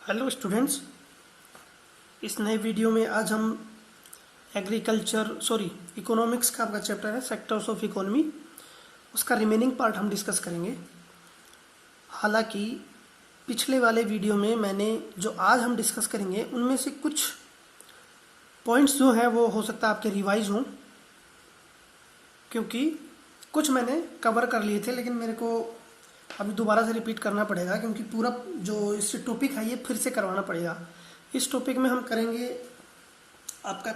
Hello students, इस नए video में आज हम इकोनॉमिक्स का आपका चैप्टर है सेक्टर्स ऑफ इकोनॉमी, उसका रिमेनिंग पार्ट हम डिस्कस करेंगे। हालांकि पिछले वाले वीडियो में मैंने जो आज हम डिस्कस करेंगे उनमें से कुछ पॉइंट्स जो हैं वो हो सकता है आपके रिवाइज हों, क्योंकि कुछ मैंने कवर कर लिए थे लेकिन मेरे को अभी दोबारा से रिपीट करना पड़ेगा, क्योंकि पूरा जो इससे टॉपिक है ये फिर से करवाना पड़ेगा। इस टॉपिक में हम करेंगे आपका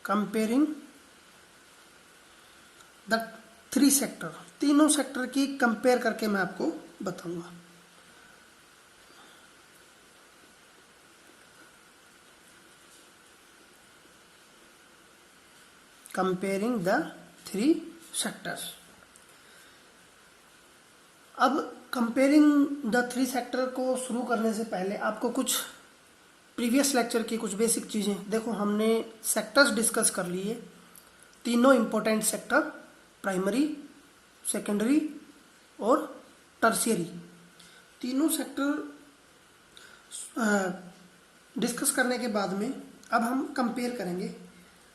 कंपेयरिंग द थ्री सेक्टर, तीनों सेक्टर की कंपेयर करके मैं आपको बताऊंगा। Comparing the three sectors. अब कंपेयरिंग द थ्री सेक्टर को शुरू करने से पहले आपको कुछ प्रीवियस लेक्चर की कुछ बेसिक चीज़ें देखो। हमने सेक्टर्स डिस्कस कर लिए, तीनों इंपॉर्टेंट सेक्टर, प्राइमरी, सेकेंडरी और टर्शियरी। तीनों सेक्टर डिस्कस करने के बाद में अब हम कंपेयर करेंगे।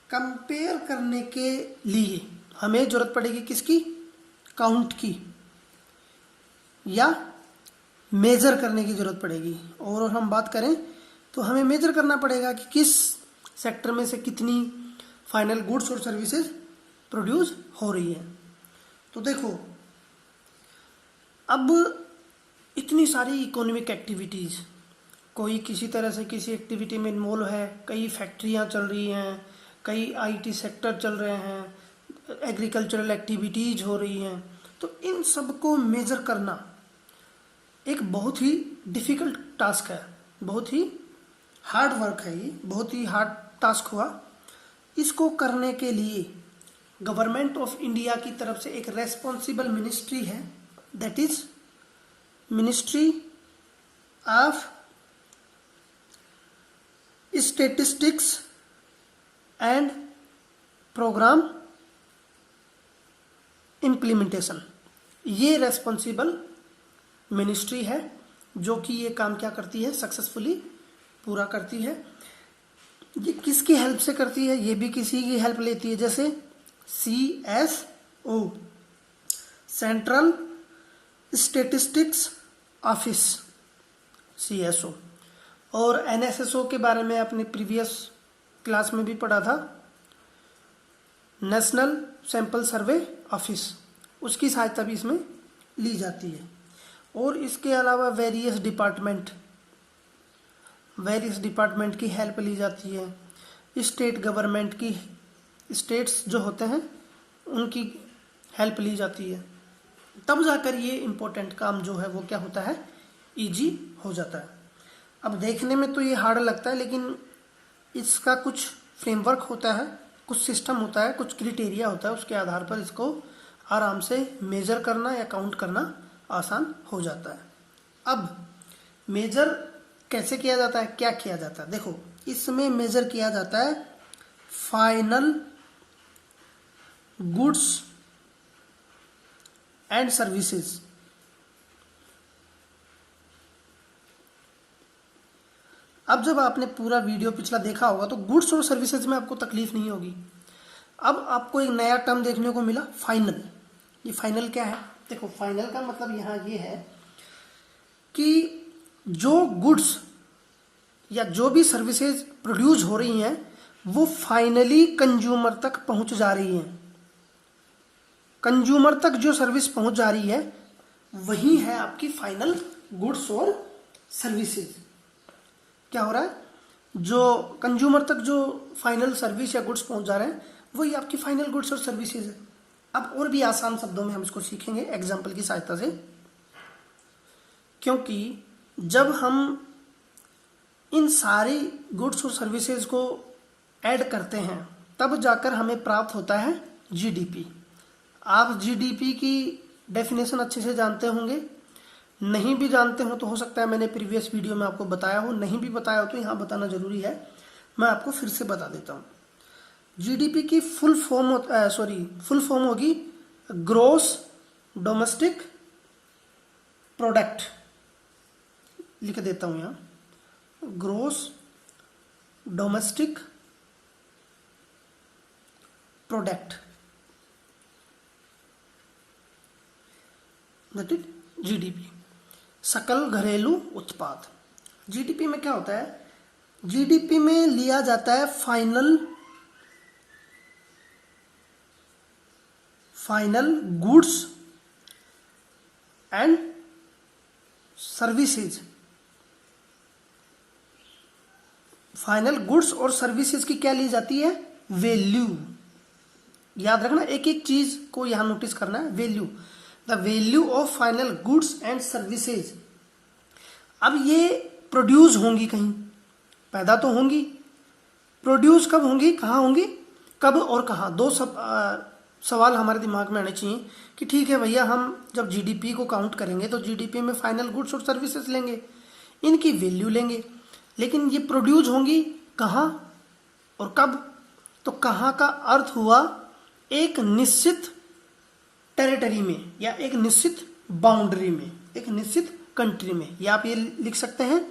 कंपेयर करने के लिए हमें जरूरत पड़ेगी किसकी? काउंट की, या मेजर करने की जरूरत पड़ेगी। और हम बात करें तो हमें मेजर करना पड़ेगा कि किस सेक्टर में से कितनी फाइनल गुड्स और सर्विसेज प्रोड्यूस हो रही है। तो देखो, अब इतनी सारी इकोनॉमिक एक्टिविटीज़, कोई किसी तरह से किसी एक्टिविटी में इन्वॉल्व है, कई फैक्ट्रियां चल रही हैं, कई आईटी सेक्टर चल रहे हैं, एग्रीकल्चरल एक्टिविटीज हो रही हैं, तो इन सब को मेजर करना एक बहुत ही डिफ़िकल्ट टास्क है, बहुत ही हार्ड वर्क है, ये बहुत ही हार्ड टास्क हुआ। इसको करने के लिए गवर्नमेंट ऑफ इंडिया की तरफ से एक रेस्पॉन्सिबल मिनिस्ट्री है, that is ministry of statistics and programme implementation. ये रेस्पॉन्सिबल मिनिस्ट्री है जो कि ये काम क्या करती है, सक्सेसफुली पूरा करती है। ये किसकी हेल्प से करती है? ये भी किसी की हेल्प लेती है, जैसे CSO, central statistics office, CSO। और NSSO के बारे में अपने प्रीवियस क्लास में भी पढ़ा था, नेशनल सैंपल सर्वे ऑफिस, उसकी सहायता भी इसमें ली जाती है। और इसके अलावा वेरियस डिपार्टमेंट की हेल्प ली जाती है। स्टेट गवर्नमेंट की, स्टेट्स जो होते हैं उनकी हेल्प ली जाती है। तब जाकर ये इम्पोर्टेंट काम जो है वो क्या होता है, इजी हो जाता है। अब देखने में तो ये हार्ड लगता है, लेकिन इसका कुछ फ्रेमवर्क होता है, कुछ सिस्टम होता है, कुछ क्राइटेरिया होता है, उसके आधार पर इसको आराम से मेजर करना या काउंट करना आसान हो जाता है। अब मेजर कैसे किया जाता है, क्या किया जाता है? देखो, इसमें मेजर किया जाता है फाइनल गुड्स एंड सर्विसेज। अब जब आपने पूरा वीडियो पिछला देखा होगा तो गुड्स और सर्विसेज में आपको तकलीफ नहीं होगी। अब आपको एक नया टर्म देखने को मिला, फाइनल। ये फाइनल क्या है? देखो, फाइनल का मतलब यहाँ ये है कि जो गुड्स या जो भी सर्विसेज प्रोड्यूस हो रही हैं वो फाइनली कंज्यूमर तक पहुंच जा रही हैं। कंज्यूमर तक जो सर्विस पहुंच जा रही है वही है आपकी फाइनल गुड्स और सर्विसेज। क्या हो रहा है, जो कंज्यूमर तक जो फाइनल सर्विस या गुड्स पहुंच जा रहे हैं वही आपकी फाइनल गुड्स और सर्विसेज है। अब और भी आसान शब्दों में हम इसको सीखेंगे एग्जाम्पल की सहायता से, क्योंकि जब हम इन सारी गुड्स और सर्विसेज को ऐड करते हैं तब जाकर हमें प्राप्त होता है GDP। आप GDP की डेफिनेशन अच्छे से जानते होंगे, नहीं भी जानते हो तो हो सकता है मैंने प्रीवियस वीडियो में आपको बताया हो, नहीं भी बताया हो तो यहाँ बताना जरूरी है, मैं आपको फिर से बता देता हूँ। GDP की फुल फॉर्म होगी ग्रोस डोमेस्टिक प्रोडक्ट लिख देता हूं यहां, gross domestic product, that is GDP, सकल घरेलू उत्पाद। जीडीपी में क्या होता है, जीडीपी में लिया जाता है final goods and services, final goods और सर्विसेज की क्या ली जाती है, वैल्यू। याद रखना, एक एक चीज को यहां नोटिस करना है, value, the value of final goods and services. अब ये प्रोड्यूस होंगी, कहीं पैदा तो होंगी, प्रोड्यूस कब होंगी, कहाँ होंगी, कब और कहाँ। दो सवाल हमारे दिमाग में आने चाहिए कि ठीक है भैया, हम जब जीडीपी को काउंट करेंगे तो जीडीपी में फाइनल गुड्स और सर्विसेज लेंगे, इनकी वैल्यू लेंगे, लेकिन ये प्रोड्यूस होंगी कहाँ और कब। तो कहाँ का अर्थ हुआ एक निश्चित टेरिटरी में या एक निश्चित बाउंड्री में, एक निश्चित कंट्री में, या आप ये लिख सकते हैं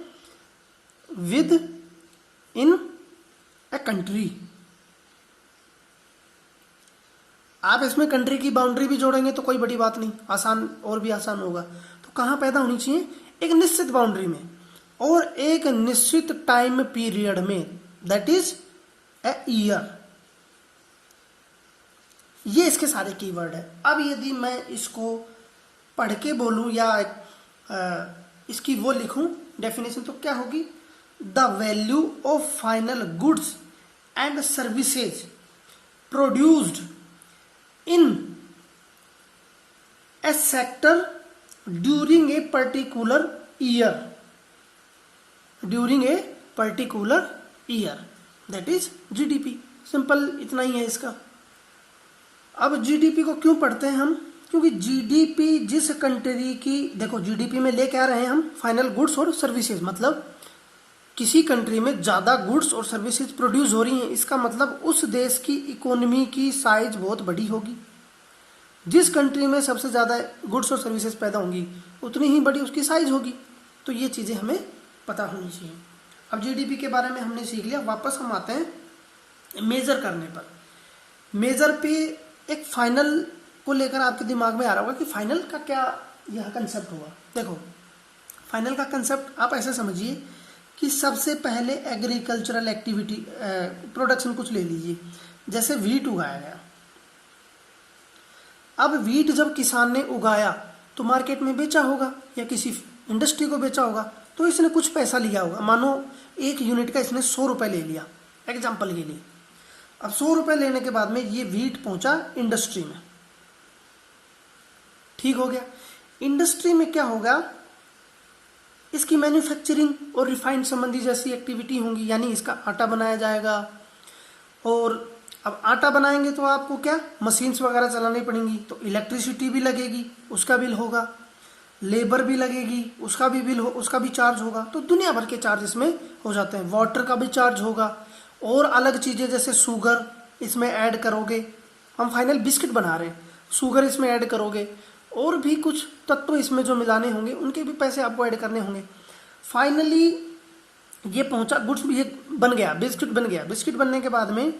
विद इन ए कंट्री। आप इसमें कंट्री की बाउंड्री भी जोड़ेंगे तो कोई बड़ी बात नहीं, आसान और भी आसान होगा। तो कहाँ पैदा होनी चाहिए, एक निश्चित बाउंड्री में और एक निश्चित टाइम पीरियड में, दैट इज ए ईयर। ये इसके सारे कीवर्ड है। अब यदि मैं इसको पढ़ के बोलूं या इसकी वो लिखूं डेफिनेशन, तो क्या होगी, the value of final goods and services produced in A sector during a particular year, during a particular year, that is GDP. Simple इतना ही है इसका। अब जीडीपी को क्यों पढ़ते हैं हम, क्योंकि जीडीपी जिस कंट्री की, देखो जीडीपी में ले क्या रहे हैं हम, फाइनल गुड्स और सर्विसेज, मतलब किसी कंट्री में ज्यादा गुड्स और सर्विसेज प्रोड्यूस हो रही हैं, इसका मतलब उस देश की इकोनॉमी की साइज बहुत बड़ी होगी। जिस कंट्री में सबसे ज्यादा गुड्स और सर्विसेज पैदा होंगी उतनी ही बड़ी उसकी साइज होगी। तो ये चीजें हमें पता होनी चाहिए। अब जीडीपी के बारे में हमने सीख लिया, वापस हम आते हैं मेजर करने पर। मेजर पे एक फाइनल को लेकर आपके दिमाग में आ रहा होगा कि फाइनल का क्या यह कंसेप्ट हुआ। देखो फाइनल का कंसेप्ट आप ऐसे समझिए कि सबसे पहले एग्रीकल्चरल एक्टिविटी प्रोडक्शन कुछ ले लीजिए, जैसे वीट उगाया गया। अब वीट जब किसान ने उगाया तो मार्केट में बेचा होगा या किसी इंडस्ट्री को बेचा होगा, तो इसने कुछ पैसा लिया होगा। मानो एक यूनिट का इसने 100 रुपए ले लिया एग्जाम्पल के लिए। अब 100 रुपए लेने के बाद में ये वीट पहुंचा इंडस्ट्री में, ठीक हो गया। इंडस्ट्री में क्या होगा, इसकी मैन्युफैक्चरिंग और रिफाइंड संबंधी जैसी एक्टिविटी होंगी, यानी इसका आटा बनाया जाएगा। और अब आटा बनाएंगे तो आपको क्या मशीन्स वगैरह चलानी पड़ेंगी, तो इलेक्ट्रिसिटी भी लगेगी, उसका बिल होगा, लेबर भी लगेगी, उसका भी बिल हो, उसका भी चार्ज होगा। तो दुनिया भर के चार्ज इसमें हो जाते हैं। वाटर का भी चार्ज होगा और अलग चीजें जैसे शुगर इसमें ऐड करोगे, हम फाइनल बिस्किट बना रहे हैं, शुगर इसमें ऐड करोगे और भी कुछ तत्व इसमें जो मिलाने होंगे उनके भी पैसे आपको ऐड करने होंगे। फाइनली ये पहुंचा, गुड्स ये बन गया, बिस्किट बन गया। बिस्किट बनने के बाद में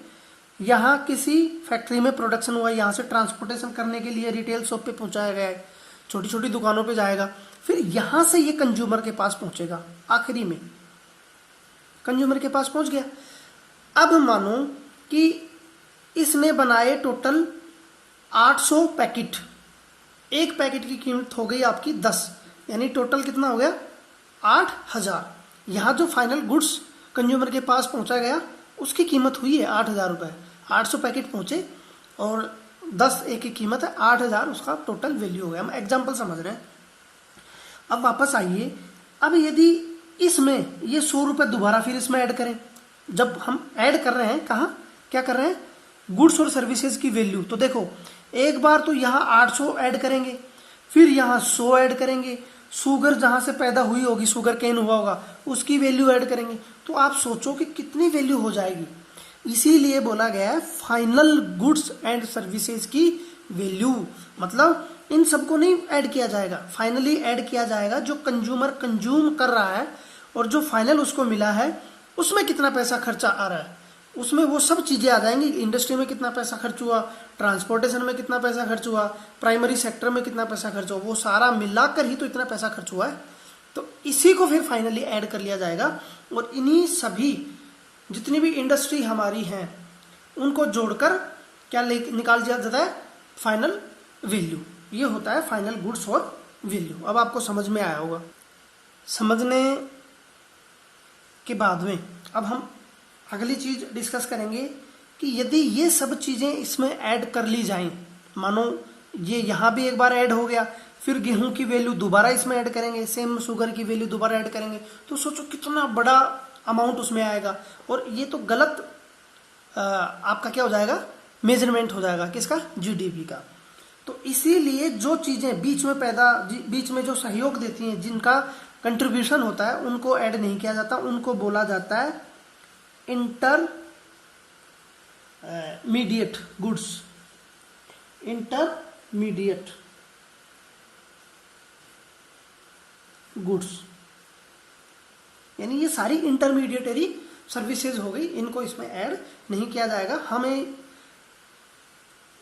यहाँ किसी फैक्ट्री में प्रोडक्शन हुआ, यहाँ से ट्रांसपोर्टेशन करने के लिए रिटेल शॉप पे पहुंचाया गया है, छोटी छोटी दुकानों पे जाएगा, फिर यहाँ से ये कंज्यूमर के पास पहुंचेगा। आखिरी में कंज्यूमर के पास पहुंच गया। अब मानो कि इसने बनाए टोटल 800 पैकेट, एक पैकेट की कीमत हो गई आपकी 10, यानी टोटल कितना हो गया 8000। यहाँ जो फाइनल गुड्स कंज्यूमर के पास पहुंचा गया उसकी कीमत हुई है 8000 रुपये। 800 पैकेट पहुंचे और 10 एक की कीमत है 8000, उसका टोटल वैल्यू हो गया। हम एग्जाम्पल समझ रहे हैं। अब वापस आइए, अब यदि इसमें ये 100 रुपये दोबारा फिर इसमें ऐड करें, जब हम ऐड कर रहे हैं कहाँ, क्या कर रहे हैं, गुड्स और सर्विसेज की वैल्यू। तो देखो एक बार तो यहाँ 800 ऐड करेंगे, फिर यहाँ 100 ऐड करेंगे, शुगर जहां से पैदा हुई होगी, शुगर केन हुआ होगा, उसकी वैल्यू ऐड करेंगे। तो आप सोचो कि कितनी वैल्यू हो जाएगी। इसीलिए बोला गया है फाइनल गुड्स एंड सर्विसेज की वैल्यू, मतलब इन सबको नहीं ऐड किया जाएगा, फाइनली ऐड किया जाएगा जो कंज्यूमर कंज्यूम कर रहा है और जो फाइनल उसको मिला है उसमें कितना पैसा खर्चा आ रहा है, उसमें वो सब चीजें आ जाएंगी। इंडस्ट्री में कितना पैसा खर्च हुआ, ट्रांसपोर्टेशन में कितना पैसा खर्च हुआ, प्राइमरी सेक्टर में कितना पैसा खर्च हुआ, वो सारा मिलाकर ही तो इतना पैसा खर्च हुआ है। तो इसी को फिर फाइनली ऐड कर लिया जाएगा और इन्हीं सभी जितनी भी इंडस्ट्री हमारी हैं उनको जोड़कर क्या निकाल दिया जाता है, फाइनल वैल्यू। ये होता है फाइनल गुड्स और वैल्यू। अब आपको समझ में आया होगा। समझने के बाद में अब हम अगली चीज डिस्कस करेंगे कि यदि ये सब चीजें इसमें ऐड कर ली जाएं, मानो ये यहाँ भी एक बार ऐड हो गया, फिर गेहूं की वैल्यू दोबारा इसमें ऐड करेंगे, सेम शुगर की वैल्यू दोबारा ऐड करेंगे, तो सोचो कितना बड़ा अमाउंट उसमें आएगा। और ये तो गलत आपका क्या हो जाएगा, मेजरमेंट हो जाएगा, किसका, जीडीपी का। तो इसीलिए जो चीजें बीच में जो सहयोग देती हैं, जिनका कंट्रीब्यूशन होता है, उनको ऐड नहीं किया जाता, उनको बोला जाता है इंटरमीडिएट गुड्स। इंटरमीडिएट गुड्स यानी ये सारी इंटरमीडिएटरी सर्विसेज हो गई, इनको इसमें ऐड नहीं किया जाएगा। हमें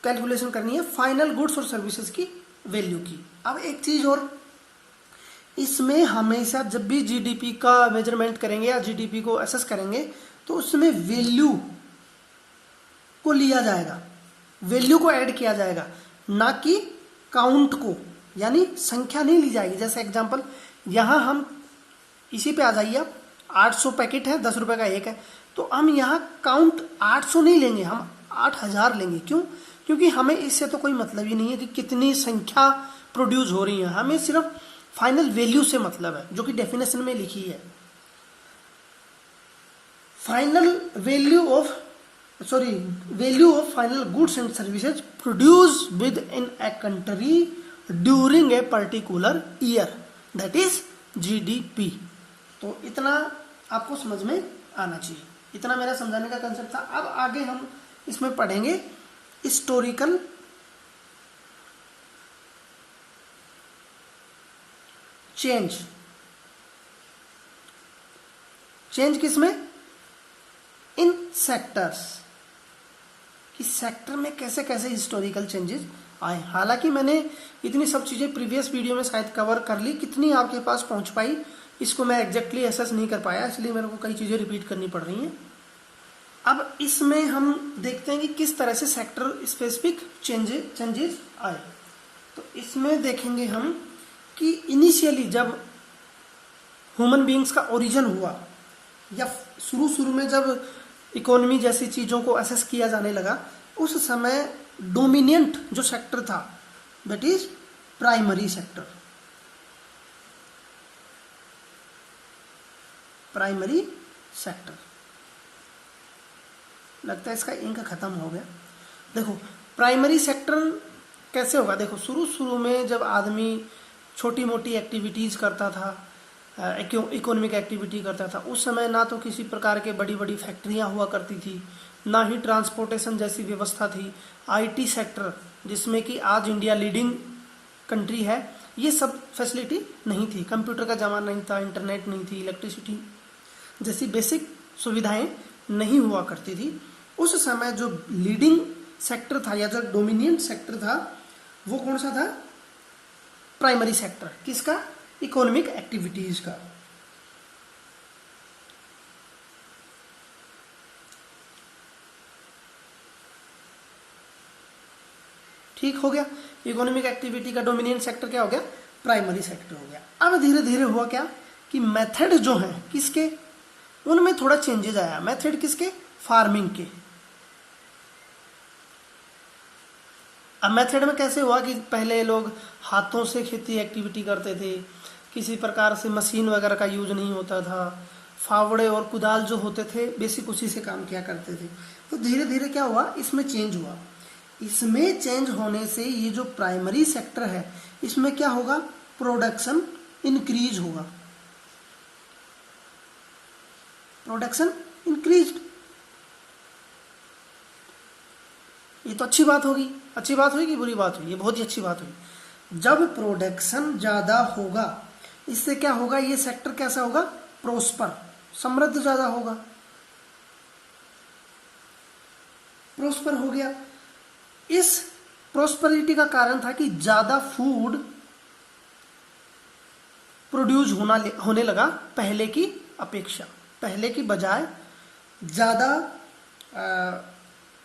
कैलकुलेशन करनी है फाइनल गुड्स और सर्विसेज की वैल्यू की। अब एक चीज और, इसमें हमेशा जब भी जीडीपी का मेजरमेंट करेंगे या जीडीपी को असेस करेंगे तो उसमें वैल्यू को लिया जाएगा, वैल्यू को ऐड किया जाएगा, ना कि काउंट को, यानी संख्या नहीं ली जाएगी। जैसे एग्जांपल यहां हम इसी पे आ जाइए, आप 800 पैकेट है, 10 रुपए का एक है, तो हम यहाँ काउंट 800 नहीं लेंगे, हम 8000 लेंगे। क्यों? क्योंकि हमें इससे तो कोई मतलब ही नहीं है कि कितनी संख्या प्रोड्यूस हो रही है, हमें सिर्फ फाइनल वैल्यू से मतलब है, जो कि डेफिनेशन में लिखी है। Value of final goods and services produce with in a country during a particular year, that is GDP. तो इतना आपको समझ में आना चाहिए, इतना मेरा समझाने का कंसेप्ट था। अब आगे हम इसमें पढ़ेंगे हिस्टोरिकल चेंज किसमें, इन सेक्टर्स, कि सेक्टर में कैसे कैसे हिस्टोरिकल चेंजेस आए। हालांकि मैंने इतनी सब चीजें प्रीवियस वीडियो में शायद कवर कर ली, कितनी आपके पास पहुंच पाई इसको मैं एग्जैक्टली एसेस नहीं कर पाया, इसलिए मेरे को कई चीजें रिपीट करनी पड़ रही हैं। अब इसमें हम देखते हैं कि किस तरह से सेक्टर स्पेसिफिक चेंजेस आए। तो इसमें देखेंगे हम कि इनिशियली जब ह्यूमन बीइंग्स का ओरिजिन हुआ, या शुरू में जब इकोनॉमी जैसी चीजों को असेस किया जाने लगा, उस समय डोमिनेंट जो सेक्टर था that is primary sector. Primary sector, लगता है इसका इंक खत्म हो गया। देखो प्राइमरी सेक्टर कैसे होगा, देखो शुरू में जब आदमी छोटी मोटी एक्टिविटीज करता था, इकोनॉमिक एक्टिविटी करता था, उस समय ना तो किसी प्रकार के बड़ी बड़ी फैक्ट्रियां हुआ करती थी, ना ही ट्रांसपोर्टेशन जैसी व्यवस्था थी। आईटी सेक्टर, जिसमें कि आज इंडिया लीडिंग कंट्री है, ये सब फैसिलिटी नहीं थी। कंप्यूटर का जमाना नहीं था, इंटरनेट नहीं थी, इलेक्ट्रिसिटी जैसी बेसिक सुविधाएं नहीं हुआ करती थी। उस समय जो लीडिंग सेक्टर था या जो डोमिनियंट सेक्टर था वो कौन सा था, प्राइमरी सेक्टर। किसका, इकोनॉमिक एक्टिविटीज का। ठीक हो गया, इकोनॉमिक एक्टिविटी का डोमिनियंट सेक्टर क्या हो गया, प्राइमरी सेक्टर हो गया। अब धीरे धीरे हुआ क्या कि मेथड जो है किसके, उनमें थोड़ा चेंजेस आया। मेथड किसके, फार्मिंग के। अब मेथड में कैसे हुआ कि पहले लोग हाथों से खेती एक्टिविटी करते थे, किसी प्रकार से मशीन वगैरह का यूज नहीं होता था, फावड़े और कुदाल जो होते थे बेसिक उसी से काम किया करते थे। तो धीरे धीरे क्या हुआ, इसमें चेंज हुआ। इसमें चेंज होने से ये जो प्राइमरी सेक्टर है इसमें क्या होगा, प्रोडक्शन इंक्रीज होगा, प्रोडक्शन इंक्रीज। ये तो अच्छी बात होगी अच्छी बात हुई कि बुरी बात हुई? ये बहुत ही अच्छी बात हुई। जब प्रोडक्शन ज्यादा होगा, इससे क्या होगा, ये सेक्टर कैसा होगा, प्रोस्पर, समृद्ध ज्यादा होगा, प्रोस्पर हो गया। इस प्रोस्पेरिटी का कारण था कि ज्यादा फूड प्रोड्यूस होने लगा पहले की अपेक्षा, पहले की बजाय ज्यादा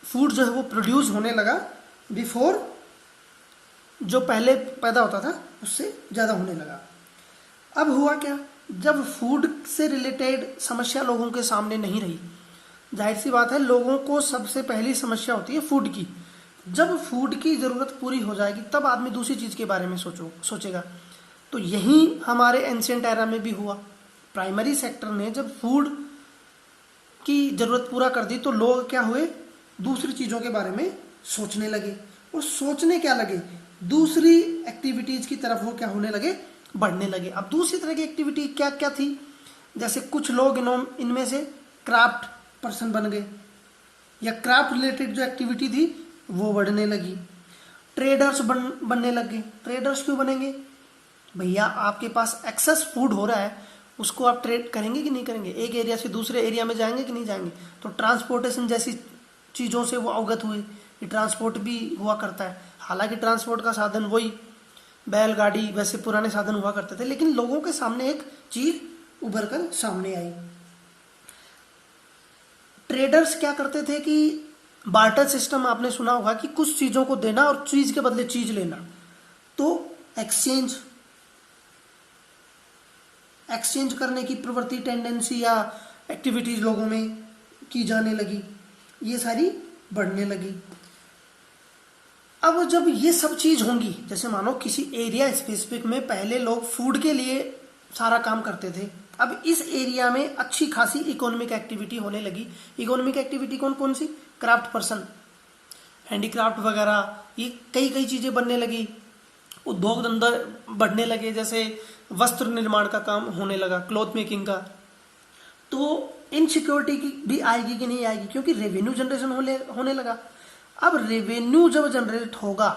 फूड जो है वो प्रोड्यूस होने लगा बिफोर, जो पहले पैदा होता था उससे ज्यादा होने लगा। अब हुआ क्या, जब फूड से रिलेटेड समस्या लोगों के सामने नहीं रही, जाहिर सी बात है लोगों को सबसे पहली समस्या होती है फूड की। जब फूड की जरूरत पूरी हो जाएगी तब आदमी दूसरी चीज के बारे में सोचेगा। तो यही हमारे एंशिएंट एरा में भी हुआ। प्राइमरी सेक्टर ने जब फूड की जरूरत पूरा कर दी तो लोग क्या हुए, दूसरी चीजों के बारे में सोचने लगे, और सोचने क्या लगे, दूसरी एक्टिविटीज की तरफ वो क्या होने लगे, बढ़ने लगे। अब दूसरी तरह की एक्टिविटी क्या क्या थी, जैसे कुछ लोग इनमें से क्राफ्ट पर्सन बन गए, या क्राफ्ट रिलेटेड जो एक्टिविटी थी वो बढ़ने लगी। ट्रेडर्स बनने लग गए। ट्रेडर्स क्यों बनेंगे, भैया आपके पास एक्सेस फूड हो रहा है, उसको आप ट्रेड करेंगे कि नहीं करेंगे, एक एरिया से दूसरे एरिया में जाएंगे कि नहीं जाएंगे। तो ट्रांसपोर्टेशन जैसी चीज़ों से वो अवगत हुए कि ट्रांसपोर्ट भी हुआ करता है। हालांकि ट्रांसपोर्ट का साधन वही बैलगाड़ी वैसे पुराने साधन हुआ करते थे, लेकिन लोगों के सामने एक चीज उभर कर सामने आई। ट्रेडर्स क्या करते थे कि बार्टर सिस्टम आपने सुना होगा कि कुछ चीजों को देना और चीज के बदले चीज लेना। तो एक्सचेंज करने की प्रवृत्ति, टेंडेंसी या एक्टिविटीज लोगों में की जाने लगी, ये सारी बढ़ने लगी। अब जब ये सब चीज होंगी, जैसे मानो किसी एरिया स्पेसिफिक में पहले लोग फूड के लिए सारा काम करते थे, अब इस एरिया में अच्छी खासी इकोनॉमिक एक्टिविटी होने लगी। इकोनॉमिक एक्टिविटी कौन कौन सी, क्राफ्ट पर्सन, हैंडीक्राफ्ट वगैरह, ये कई कई चीजें बनने लगी। उद्योग धंधा बढ़ने लगे, जैसे वस्त्र निर्माण का काम होने लगा, क्लॉथ मेकिंग का। तो इनसिक्योरिटी की भी आएगी कि नहीं आएगी, क्योंकि रेवेन्यू जनरेशन होने लगा। अब रेवेन्यू जब जनरेट होगा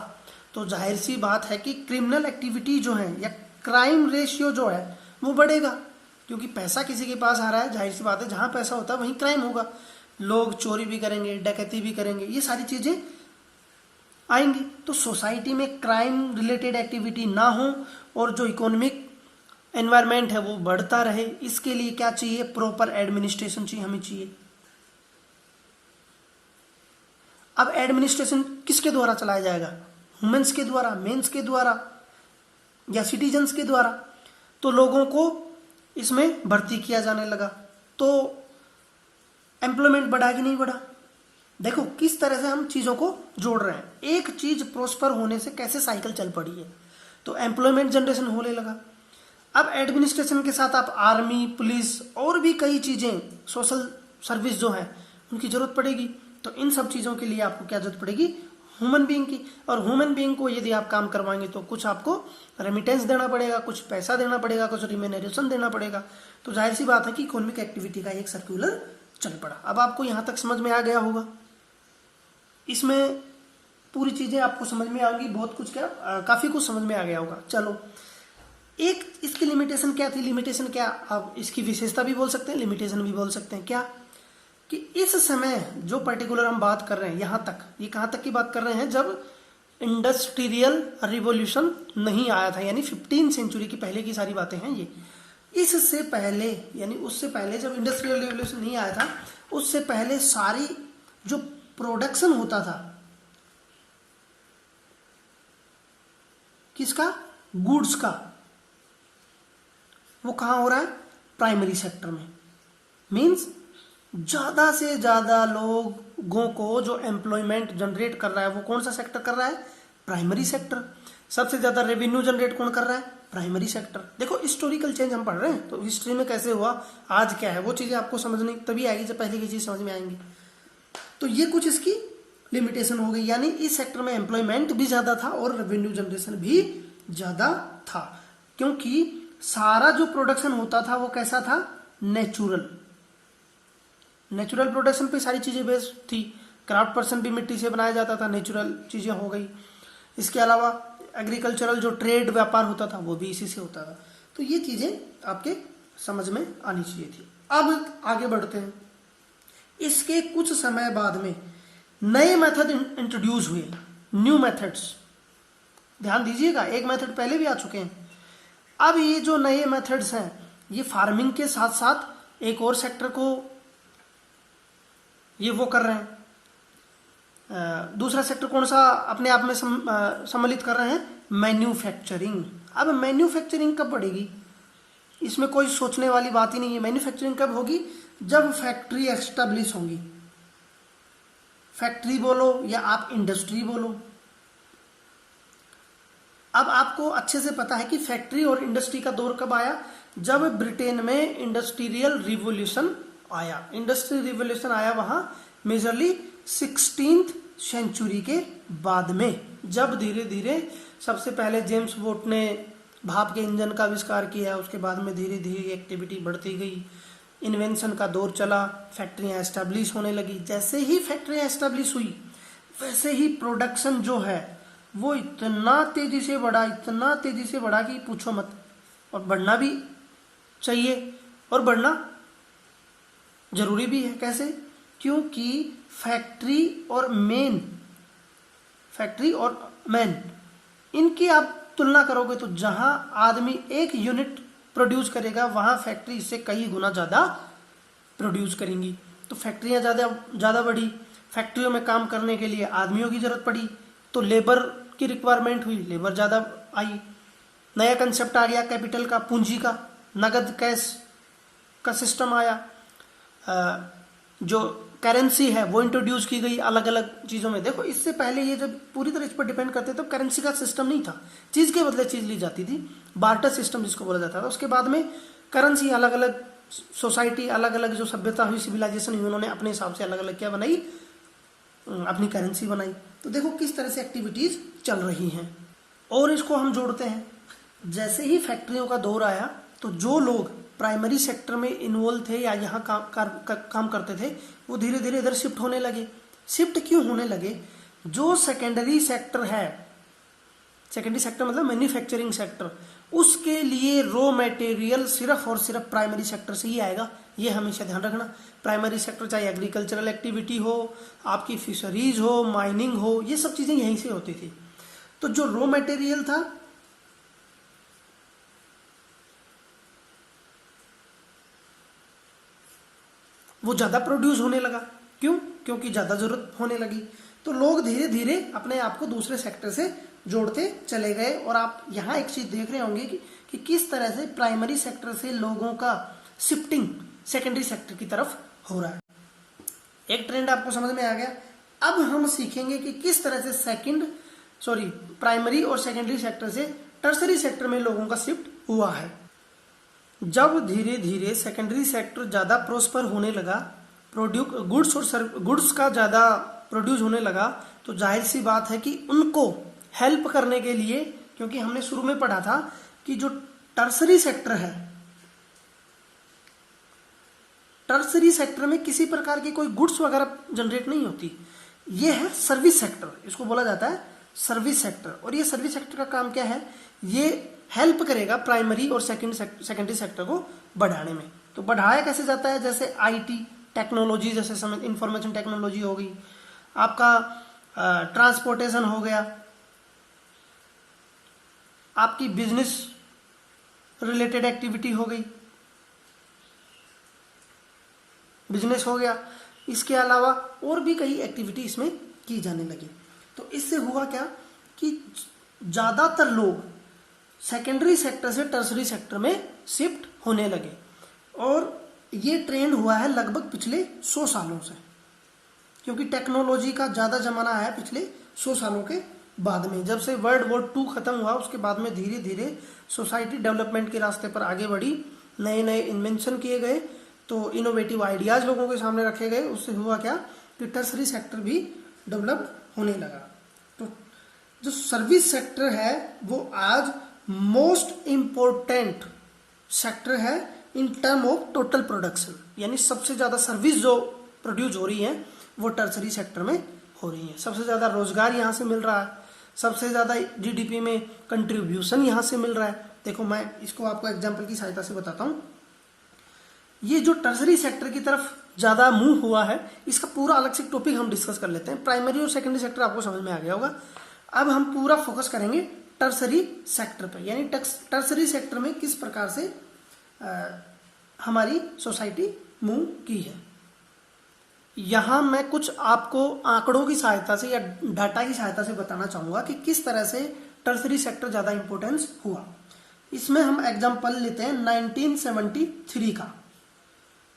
तो जाहिर सी बात है कि क्रिमिनल एक्टिविटी जो है या क्राइम रेशियो जो है वो बढ़ेगा, क्योंकि पैसा किसी के पास आ रहा है, जाहिर सी बात है जहां पैसा होता है वहीं क्राइम होगा। लोग चोरी भी करेंगे, डकैती भी करेंगे, ये सारी चीजें आएंगी। तो सोसाइटी में क्राइम रिलेटेड एक्टिविटी ना हो और जो इकोनॉमिक एनवायरमेंट है वो बढ़ता रहे, इसके लिए क्या चाहिए, प्रॉपर एडमिनिस्ट्रेशन चाहिए, हमें चाहिए। अब एडमिनिस्ट्रेशन किसके द्वारा चलाया जाएगा, ह्यूमंस के द्वारा, मेंस के द्वारा या सिटीजन्स के द्वारा। तो लोगों को इसमें भर्ती किया जाने लगा, तो एम्प्लॉयमेंट बढ़ा कि नहीं बढ़ा। देखो किस तरह से हम चीजों को जोड़ रहे हैं, एक चीज प्रोस्पर होने से कैसे साइकिल चल पड़ी है। तो एम्प्लॉयमेंट जनरेशन होने लगा। अब एडमिनिस्ट्रेशन के साथ आप आर्मी, पुलिस और भी कई चीजें, सोशल सर्विस जो है उनकी जरूरत पड़ेगी। तो इन सब चीजों के लिए आपको क्या जरूरत पड़ेगी, ह्यूमन बीइंग की। और ह्यूमन बीइंग को यदि आप काम करवाएंगे तो कुछ आपको रेमिटेंस देना पड़ेगा, कुछ पैसा देना पड़ेगा, कुछ रिम्यूनरेशन देना पड़ेगा। तो जाहिर सी बात है कि इकोनॉमिक एक्टिविटी का एक सर्कुलर चल पड़ा। अब आपको यहां तक समझ में आ गया होगा, इसमें पूरी चीजें आपको समझ में आएंगी, बहुत कुछ क्या काफी कुछ समझ में आ गया होगा। चलो, एक इसकी लिमिटेशन क्या थी, लिमिटेशन क्या, आप इसकी विशेषता भी बोल सकते हैं, लिमिटेशन भी बोल सकते हैं। क्या कि इस समय जो पर्टिकुलर हम बात कर रहे हैं, यहां तक, ये कहां तक की बात कर रहे हैं, जब इंडस्ट्रियल रिवॉल्यूशन नहीं आया था, यानी 15 सेंचुरी की पहले की सारी बातें हैं ये। इससे पहले, यानी उससे पहले जब इंडस्ट्रियल रिवॉल्यूशन नहीं आया था, उससे पहले सारी जो प्रोडक्शन होता था, किसका, गुड्स का, वो कहां हो रहा है, प्राइमरी सेक्टर में। मींस ज्यादा से ज्यादा लोगों को जो एम्प्लॉयमेंट जनरेट कर रहा है वो कौन सा सेक्टर कर रहा है, प्राइमरी सेक्टर। सबसे ज्यादा रेवेन्यू जनरेट कौन कर रहा है, प्राइमरी सेक्टर। देखो हिस्टोरिकल चेंज हम पढ़ रहे हैं, तो हिस्ट्री में कैसे हुआ, आज क्या है, वो चीजें आपको समझनी तभी आएगी जब पहले की चीज समझ में आएंगी। तो ये कुछ इसकी लिमिटेशन हो गई, यानी इस सेक्टर में एम्प्लॉयमेंट भी ज्यादा था और रेवेन्यू जनरेशन भी ज्यादा था, क्योंकि सारा जो प्रोडक्शन होता था वो कैसा था, नेचुरल प्रोडक्शन पे सारी चीजें बेस्ड थी। क्राफ्ट पर्सन भी मिट्टी से बनाया जाता था, नेचुरल चीज़ें हो गई। इसके अलावा एग्रीकल्चरल जो ट्रेड व्यापार होता था वो भी इसी से होता था। तो ये चीज़ें आपके समझ में आनी चाहिए थी। अब आगे बढ़ते हैं। इसके कुछ समय बाद में नए मेथड इंट्रोड्यूस हुए, न्यू मेथड्स। ध्यान दीजिएगा, एक मेथड पहले भी आ चुके हैं। अब ये जो नए मेथड्स हैं ये फार्मिंग के साथ साथ एक और सेक्टर को ये वो कर रहे हैं। दूसरा सेक्टर कौन सा अपने आप में सम्मिलित कर रहे हैं? मैन्युफैक्चरिंग। अब मैन्युफैक्चरिंग कब बढ़ेगी? इसमें कोई सोचने वाली बात ही नहीं है। मैन्युफैक्चरिंग कब होगी? जब फैक्ट्री एस्टेब्लिश होंगी। फैक्ट्री बोलो या आप इंडस्ट्री बोलो। अब आपको अच्छे से पता है कि फैक्ट्री और इंडस्ट्री का दौर कब आया? जब ब्रिटेन में इंडस्ट्रियल रिवॉल्यूशन आया। इंडस्ट्रियल रिवॉल्यूशन आया वहां मेजरली 16th सेंचुरी के बाद में, जब धीरे धीरे सबसे पहले जेम्स वोट ने भाप के इंजन का आविष्कार किया। उसके बाद में धीरे धीरे एक्टिविटी बढ़ती गई, इन्वेंशन का दौर चला, फैक्ट्रियां एस्टेब्लिश होने लगी। जैसे ही फैक्ट्रियां एस्टेब्लिश हुई वैसे ही प्रोडक्शन जो है वो इतना तेजी से बढ़ा, इतना तेजी से बढ़ा कि पूछो मत। और बढ़ना भी चाहिए और बढ़ना जरूरी भी है। कैसे? क्योंकि फैक्ट्री और मैन इनकी आप तुलना करोगे तो जहां आदमी एक यूनिट प्रोड्यूस करेगा वहां फैक्ट्री इससे कई गुना ज्यादा प्रोड्यूस करेंगी। तो फैक्ट्रियां ज्यादा बढ़ी, फैक्ट्रियों में काम करने के लिए आदमियों की जरूरत पड़ी, तो लेबर की रिक्वायरमेंट हुई, लेबर ज्यादा आई। नया कंसेप्ट आ गया कैपिटल का, पूंजी का, नगद कैश का सिस्टम आया। जो करेंसी है वो इंट्रोड्यूस की गई अलग अलग चीजों में। देखो, इससे पहले ये जब पूरी तरह इस पर डिपेंड करते तो करेंसी का सिस्टम नहीं था, चीज के बदले चीज ली जाती थी, बार्टर सिस्टम जिसको बोला जाता था। उसके बाद में करेंसी अलग अलग सोसाइटी, अलग अलग जो सभ्यता हुई, सिविलाइजेशन हुई, उन्होंने अपने हिसाब से अलग अलग क्या बनाई, अपनी करेंसी बनाई। तो देखो किस तरह से एक्टिविटीज चल रही हैं। और इसको हम जोड़ते हैं, जैसे ही फैक्ट्रियों का दौर आया तो जो लोग प्राइमरी सेक्टर में इन्वॉल्व थे या यहाँ काम करते थे वो धीरे धीरे इधर शिफ्ट होने लगे। शिफ्ट क्यों होने लगे? जो सेकेंडरी सेक्टर है, सेकेंडरी सेक्टर मतलब मैन्युफैक्चरिंग सेक्टर, उसके लिए रॉ मटेरियल सिर्फ और सिर्फ प्राइमरी सेक्टर से ही आएगा। ये हमेशा ध्यान रखना। प्राइमरी सेक्टर चाहे एग्रीकल्चरल एक्टिविटी हो, आपकी फिशरीज हो, माइनिंग हो, ये सब चीजें यहीं से होती थी। तो जो रॉ मटेरियल था वो ज्यादा प्रोड्यूस होने लगा। क्यों? क्योंकि ज्यादा जरूरत होने लगी। तो लोग धीरे धीरे अपने आप को दूसरे सेक्टर से जोड़ते चले गए। और आप यहाँ एक चीज देख रहे होंगे कि किस तरह से प्राइमरी सेक्टर से लोगों का शिफ्टिंग सेकेंडरी सेक्टर की तरफ हो रहा है। एक ट्रेंड आपको समझ में आ गया। अब हम सीखेंगे कि किस तरह से प्राइमरी और सेकेंडरी सेक्टर से टर्सरी सेक्टर में लोगों का शिफ्ट हुआ है। जब धीरे धीरे सेकेंडरी सेक्टर ज्यादा प्रोस्पर होने लगा, गुड्स का ज्यादा प्रोड्यूस होने लगा, तो जाहिर सी बात है कि उनको हेल्प करने के लिए, क्योंकि हमने शुरू में पढ़ा था कि जो टर्सरी सेक्टर है, टर्सरी सेक्टर में किसी प्रकार की कोई गुड्स वगैरह जनरेट नहीं होती। ये है सर्विस सेक्टर, इसको बोला जाता है सर्विस सेक्टर। और ये सर्विस सेक्टर का काम क्या है? ये हेल्प करेगा प्राइमरी और सेकेंडरी सेक्टर को बढ़ाने में। तो बढ़ाया कैसे जाता है? जैसे आईटी टेक्नोलॉजी, जैसे इंफॉर्मेशन टेक्नोलॉजी हो गई, आपका ट्रांसपोर्टेशन हो गया, आपकी बिजनेस रिलेटेड एक्टिविटी हो गई, बिजनेस हो गया। इसके अलावा और भी कई एक्टिविटी इसमें की जाने लगी। तो इससे हुआ क्या कि ज्यादातर लोग सेकेंडरी सेक्टर से टर्सरी सेक्टर में शिफ्ट होने लगे। और ये ट्रेंड हुआ है लगभग पिछले 100 सालों से, क्योंकि टेक्नोलॉजी का ज्यादा जमाना आया पिछले 100 सालों के बाद में। जब से वर्ल्ड वॉर 2 खत्म हुआ उसके बाद में धीरे धीरे सोसाइटी डेवलपमेंट के रास्ते पर आगे बढ़ी, नए नए इन्वेंशन किए गए, तो इनोवेटिव आइडियाज लोगों के सामने रखे गए। उससे हुआ क्या कि टर्सरी सेक्टर भी डेवलप होने लगा। तो जो सर्विस सेक्टर है वो आज मोस्ट इंपॉर्टेंट सेक्टर है in term of total production, यानी सबसे ज्यादा सर्विस जो प्रोड्यूस हो रही है वो टर्सरी सेक्टर में हो रही हैं। सबसे ज़्यादा रोजगार यहाँ से मिल रहा है, सबसे ज़्यादा जीडीपी में कंट्रीब्यूशन यहाँ से मिल रहा है। देखो मैं इसको आपको एग्जाम्पल की सहायता से बताता हूँ। ये जो टर्सरी सेक्टर की तरफ ज़्यादा मूव हुआ है, इसका पूरा अलग से टॉपिक हम डिस्कस कर लेते हैं। प्राइमरी और सेकेंडरी सेक्टर आपको समझ में आ गया होगा। अब हम पूरा फोकस करेंगे टर्सरी सेक्टर पर, यानी टर्सरी सेक्टर में किस प्रकार से हमारी सोसाइटी मूव की है। यहाँ मैं कुछ आपको आंकड़ों की सहायता से या डाटा की सहायता से बताना चाहूँगा कि किस तरह से टर्सरी सेक्टर ज़्यादा इंपॉर्टेंस हुआ। इसमें हम एग्जाम्पल लेते हैं 1973 का।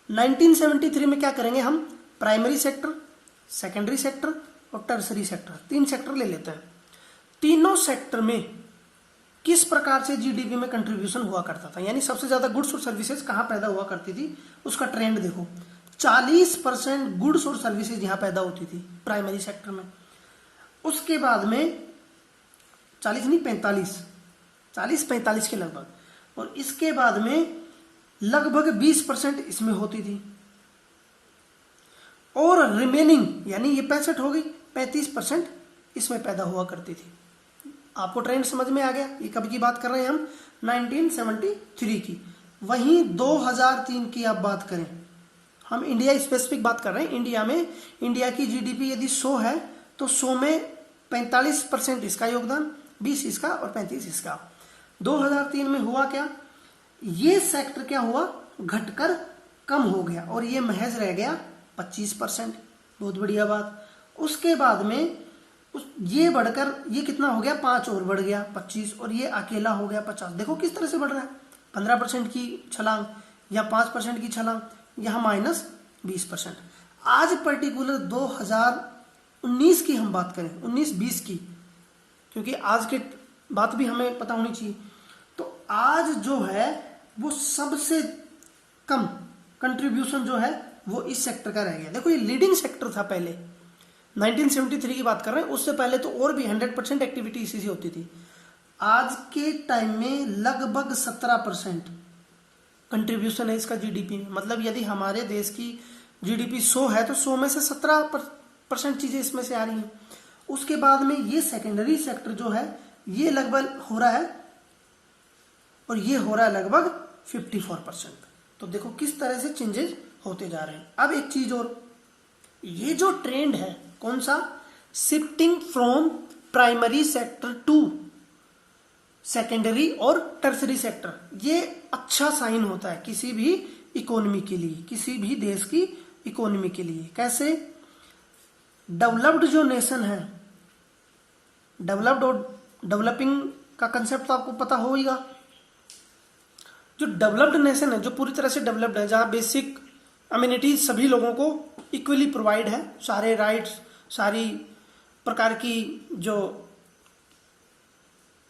1973 में क्या करेंगे हम, प्राइमरी सेक्टर, सेकेंडरी सेक्टर और टर्सरी सेक्टर, 3 सेक्टर ले लेते हैं। तीनों सेक्टर में किस प्रकार से जीडीपी में कंट्रीब्यूशन हुआ करता था, यानी सबसे ज्यादा गुड्स और सर्विसेज कहाँ पैदा हुआ करती थी, उसका ट्रेंड देखो। 40% गुड्स और सर्विसेज यहाँ पैदा होती थी प्राइमरी सेक्टर में। उसके बाद में 40 नहीं 45 के लगभग, और इसके बाद में लगभग 20% इसमें होती थी, और रिमेनिंग यानी ये 65 हो गई, 35% इसमें पैदा हुआ करती थी। आपको ट्रेंड समझ में आ गया। ये कब की बात कर रहे हैं हम, 1973 की। वहीं 2003 की आप बात करें, हम इंडिया स्पेसिफिक बात कर रहे हैं। इंडिया में इंडिया की जीडीपी यदि 100 है तो 100 में 45% इसका योगदान, 20 इसका और 35 इसका। 2003 में हुआ क्या, ये सेक्टर क्या हुआ, घटकर कम हो गया और ये महज रह गया 25%। बहुत बढ़िया बात। उसके बाद में ये बढ़कर ये कितना हो गया, 5 और बढ़ गया 25, और ये अकेला हो गया 50। देखो किस तरह से बढ़ रहा है, 15% की छलांग या 5% की छलांग, यहाँ -20%। आज पर्टिकुलर 2019 की हम बात करें, 19-20 की, क्योंकि आज की बात भी हमें पता होनी चाहिए। तो आज जो है वो सबसे कम कंट्रीब्यूशन जो है वो इस सेक्टर का रह गया। देखो ये लीडिंग सेक्टर था पहले, 1973 की बात कर रहे हैं, उससे पहले तो और भी 100% एक्टिविटी इसी से होती थी। आज के टाइम में लगभग 17% कंट्रीब्यूशन है इसका जीडीपी में। मतलब यदि हमारे देश की जीडीपी 100 है तो 100 में से 17% चीजें इसमें से आ रही हैं। उसके बाद में ये सेकेंडरी सेक्टर जो है ये लगभग हो रहा है, और ये हो रहा है लगभग 54%। तो देखो किस तरह से चेंजेस होते जा रहे हैं। अब एक चीज और, ये जो ट्रेंड है कौन सा, shifting from primary sector to secondary और टर्सरी सेक्टर, ये अच्छा साइन होता है किसी भी इकोनॉमी के लिए, किसी भी देश की इकोनॉमी के लिए। कैसे, डेवलप्ड जो नेशन है, डेवलप्ड और डेवलपिंग का कंसेप्ट तो आपको पता होगा। जो डेवलप्ड नेशन है, जो पूरी तरह से डेवलप्ड है, जहां बेसिक अम्यूनिटीज सभी लोगों को इक्वली प्रोवाइड है, सारे राइट्स, सारी प्रकार की जो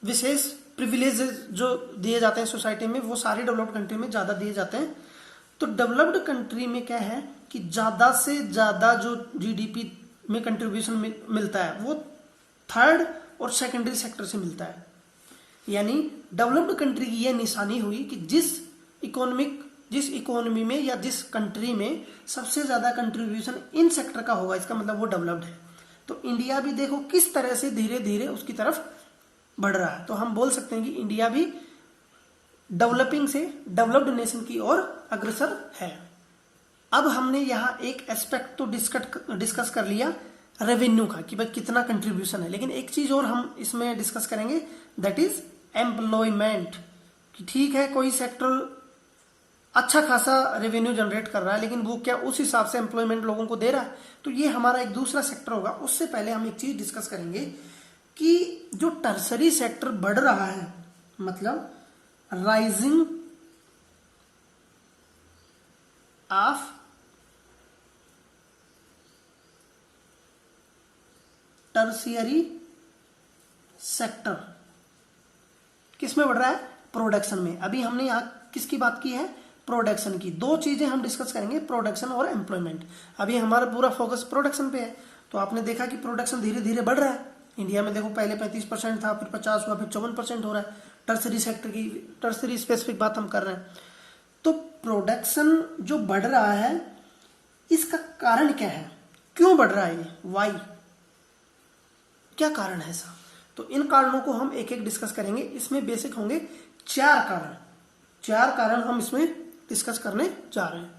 विशेष प्रिविलेजेस जो दिए जाते हैं सोसाइटी में, वो सारी डेवलप्ड कंट्री में ज़्यादा दिए जाते हैं। तो डेवलप्ड कंट्री में क्या है कि ज़्यादा से ज़्यादा जो जीडीपी में कंट्रीब्यूशन मिलता है वो थर्ड और सेकेंडरी सेक्टर से मिलता है। यानी डेवलप्ड कंट्री की यह निशानी हुई कि जिस इकोनॉमी में या जिस कंट्री में सबसे ज़्यादा कंट्रीब्यूशन इन सेक्टर का होगा, इसका मतलब वो डेवलप्ड है। तो इंडिया भी देखो किस तरह से धीरे धीरे उसकी तरफ बढ़ रहा है। तो हम बोल सकते हैं कि इंडिया भी डेवलपिंग से डेवलप्ड नेशन की ओर अग्रसर है। अब हमने यहाँ एक एस्पेक्ट तो डिस्कस कर लिया रेवेन्यू का कि भाई कितना कंट्रीब्यूशन है, लेकिन एक चीज और हम इसमें डिस्कस करेंगे, दैट इज एम्प्लॉयमेंट। कि ठीक है कोई सेक्टर अच्छा खासा रेवेन्यू जनरेट कर रहा है, लेकिन वो क्या उस हिसाब से एम्प्लॉयमेंट लोगों को दे रहा है, तो ये हमारा एक दूसरा सेक्टर होगा। उससे पहले हम एक चीज डिस्कस करेंगे कि जो टर्सरी सेक्टर बढ़ रहा है, मतलब राइजिंग ऑफ टर्शियरी सेक्टर किसमें बढ़ रहा है, प्रोडक्शन में। अभी हमने यहां किसकी बात की है, प्रोडक्शन की। दो चीजें हम डिस्कस करेंगे, प्रोडक्शन और एम्प्लॉयमेंट। अभी हमारा पूरा फोकस प्रोडक्शन पे है। तो आपने देखा कि प्रोडक्शन धीरे धीरे बढ़ रहा है इंडिया में। देखो पहले 35% था, फिर 50 हुआ, फिर 54% हो रहा है। टर्सरी सेक्टर की, टर्सरी स्पेसिफिक बात हम कर रहे हैं। तो प्रोडक्शन जो बढ़ रहा है, इसका कारण क्या है, क्यों बढ़ रहा है ये, वाई, क्या कारण है ऐसा? तो इन कारणों को हम एक एक डिस्कस करेंगे। इसमें बेसिक होंगे 4 कारण हम इसमें डिस्कस करने जा रहे हैं।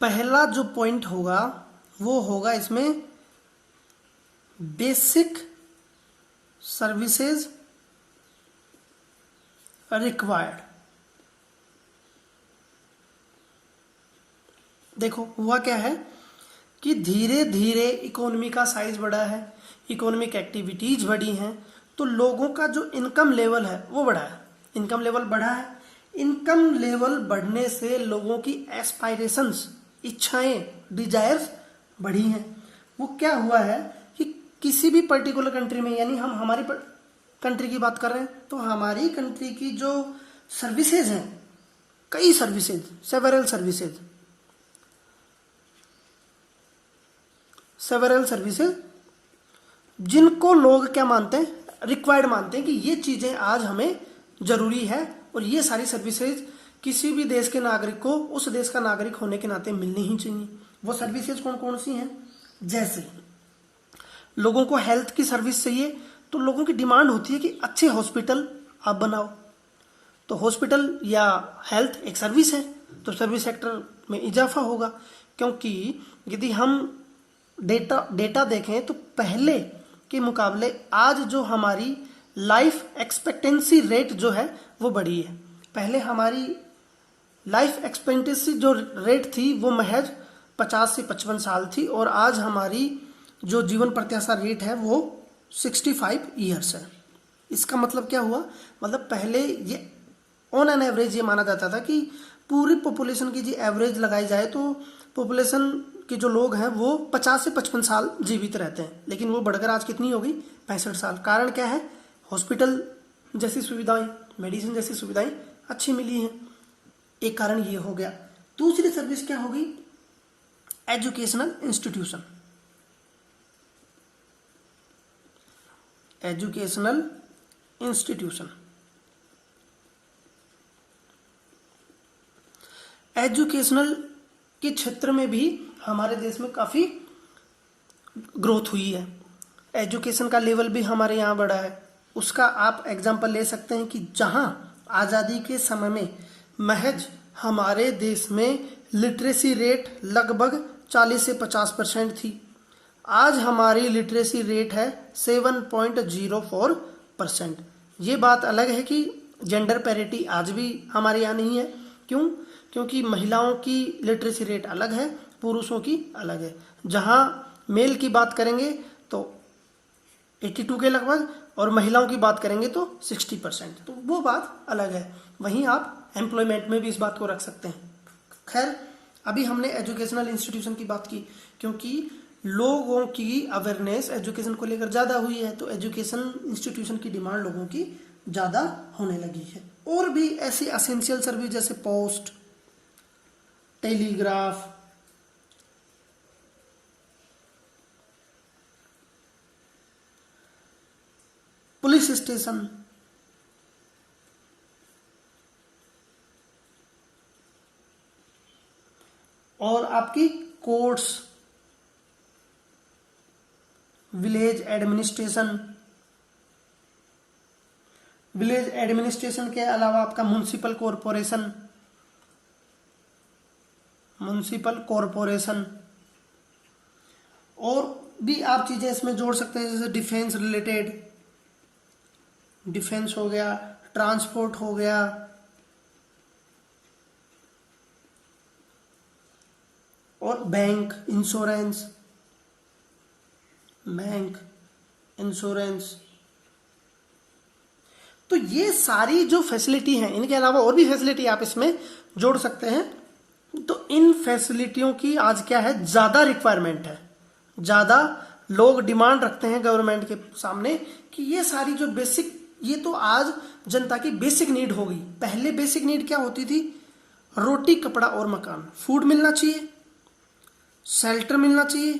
पहला जो पॉइंट होगा वो होगा इसमें बेसिक सर्विसेज रिक्वायर्ड। देखो हुआ क्या है कि धीरे धीरे इकोनॉमी का साइज बढ़ा है, इकोनॉमिक एक्टिविटीज बढ़ी हैं, तो लोगों का जो इनकम लेवल है वो बढ़ा है, इनकम लेवल बढ़ा है। इनकम लेवल बढ़ने से लोगों की एस्पायरेशंस, इच्छाएं, डिजायर्स बढ़ी हैं। वो क्या हुआ है कि किसी भी पर्टिकुलर कंट्री में, यानी हम हमारी कंट्री की बात कर रहे हैं, तो हमारी कंट्री की जो सर्विसेज हैं, कई सर्विसेज, सेवरल सर्विसेज जिनको लोग क्या मानते हैं, रिक्वायर्ड मानते हैं कि ये चीजें आज हमें जरूरी है, और ये सारी सर्विसेज किसी भी देश के नागरिक को उस देश का नागरिक होने के नाते मिलनी ही चाहिए। वो सर्विसेज कौन कौन सी हैं? जैसे लोगों को हेल्थ की सर्विस चाहिए, तो लोगों की डिमांड होती है कि अच्छे हॉस्पिटल आप बनाओ। तो हॉस्पिटल या हेल्थ एक सर्विस है, तो सर्विस सेक्टर में इजाफा होगा। क्योंकि यदि हम डेटा देखें तो पहले के मुकाबले आज जो हमारी लाइफ एक्सपेक्टेंसी रेट जो है वो बढ़ी है। पहले हमारी लाइफ एक्सपेक्टेंसी जो रेट थी वो महज 50 से 55 साल थी, और आज हमारी जो जीवन प्रत्याशा रेट है वो 65 ईयर्स है। इसका मतलब क्या हुआ? मतलब पहले ये ऑन एन एवरेज ये माना जाता था कि पूरी पॉपुलेशन की जी एवरेज लगाई जाए तो पॉपुलेशन के जो लोग हैं वो 50 से 55 साल जीवित रहते हैं, लेकिन वो बढ़कर आज कितनी हो गई? 65 साल। कारण क्या है? हॉस्पिटल जैसी सुविधाएं, मेडिसिन जैसी सुविधाएं अच्छी मिली हैं, एक कारण ये हो गया। दूसरी सर्विस क्या होगी? Educational institution. Educational institution, educational के क्षेत्र में भी हमारे देश में काफी ग्रोथ हुई है। एजुकेशन का लेवल भी हमारे यहाँ बढ़ा है। उसका आप एग्जांपल ले सकते हैं कि जहाँ आज़ादी के समय में महज हमारे देश में लिटरेसी रेट लगभग 40 से 50% थी, आज हमारी लिटरेसी रेट है 7.04%। ये बात अलग है कि जेंडर पैरिटी आज भी हमारे यहाँ नहीं है। क्यों? क्योंकि महिलाओं की लिटरेसी रेट अलग है, पुरुषों की अलग है। जहाँ मेल की बात करेंगे तो 82 के लगभग, और महिलाओं की बात करेंगे तो 60%, तो वो बात अलग है। वहीं आप एम्प्लॉयमेंट में भी इस बात को रख सकते हैं। खैर, अभी हमने एजुकेशनल इंस्टीट्यूशन की बात की क्योंकि लोगों की अवेयरनेस एजुकेशन को लेकर ज़्यादा हुई है, तो एजुकेशन इंस्टीट्यूशन की डिमांड लोगों की ज़्यादा होने लगी है। और भी ऐसी एसेंशियल सर्विस जैसे पोस्ट, टेलीग्राफ, पुलिस स्टेशन, और आपकी courts, village administration, village administration के अलावा आपका म्युनिसिपल कॉरपोरेशन, और भी आप चीजें इसमें जोड़ सकते हैं जैसे डिफेंस रिलेटेड, डिफेंस हो गया, ट्रांसपोर्ट हो गया, और बैंक इंश्योरेंस। तो ये सारी जो फैसिलिटी हैं, इनके अलावा और भी फैसिलिटी आप इसमें जोड़ सकते हैं। तो इन फैसिलिटियों की आज क्या है? ज्यादा रिक्वायरमेंट है, ज्यादा लोग डिमांड रखते हैं गवर्नमेंट के सामने कि ये सारी जो बेसिक, ये तो आज जनता की बेसिक नीड हो गई। पहले बेसिक नीड क्या होती थी? रोटी, कपड़ा और मकान, फूड मिलना चाहिए, शेल्टर मिलना चाहिए,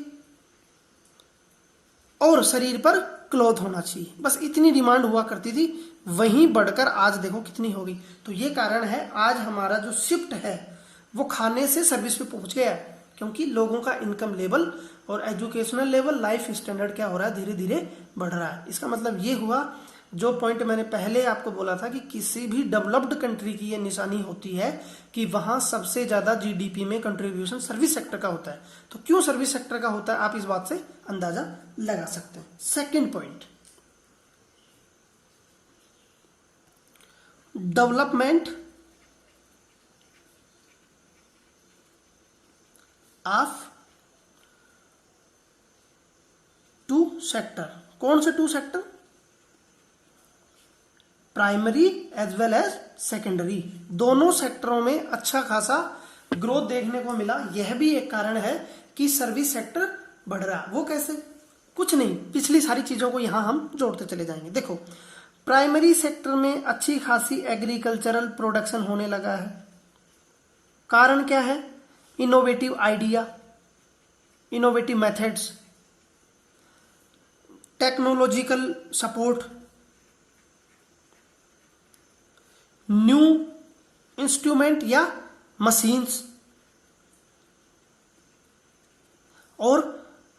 और शरीर पर क्लॉथ होना चाहिए, बस इतनी डिमांड हुआ करती थी। वहीं बढ़कर आज देखो कितनी हो गई। तो ये कारण है आज हमारा जो शिफ्ट है वो खाने से सर्विस पे पहुंच गया है। क्योंकि लोगों का इनकम लेवल और एजुकेशनल लेवल, लाइफ स्टैंडर्ड क्या हो रहा है, धीरे धीरे बढ़ रहा है। इसका मतलब ये हुआ, जो पॉइंट मैंने पहले आपको बोला था कि किसी भी डेवलप्ड कंट्री की ये निशानी होती है कि वहां सबसे ज्यादा जीडीपी में कंट्रीब्यूशन सर्विस सेक्टर का होता है। तो क्यों सर्विस सेक्टर का होता है, आप इस बात से अंदाजा लगा सकते हैं। Second point, development of two sector. कौन से two sector? Primary as well as secondary. दोनों सेक्टरों में अच्छा खासा ग्रोथ देखने को मिला। यह भी एक कारण है कि सर्विस सेक्टर बढ़ रहा है। वो कैसे? कुछ नहीं, पिछली सारी चीजों को यहां हम जोड़ते चले जाएंगे। देखो, प्राइमरी सेक्टर में अच्छी खासी एग्रीकल्चरल प्रोडक्शन होने लगा है। कारण क्या है? Innovative idea, innovative methods, technological support, new instrument या मशीन्स, और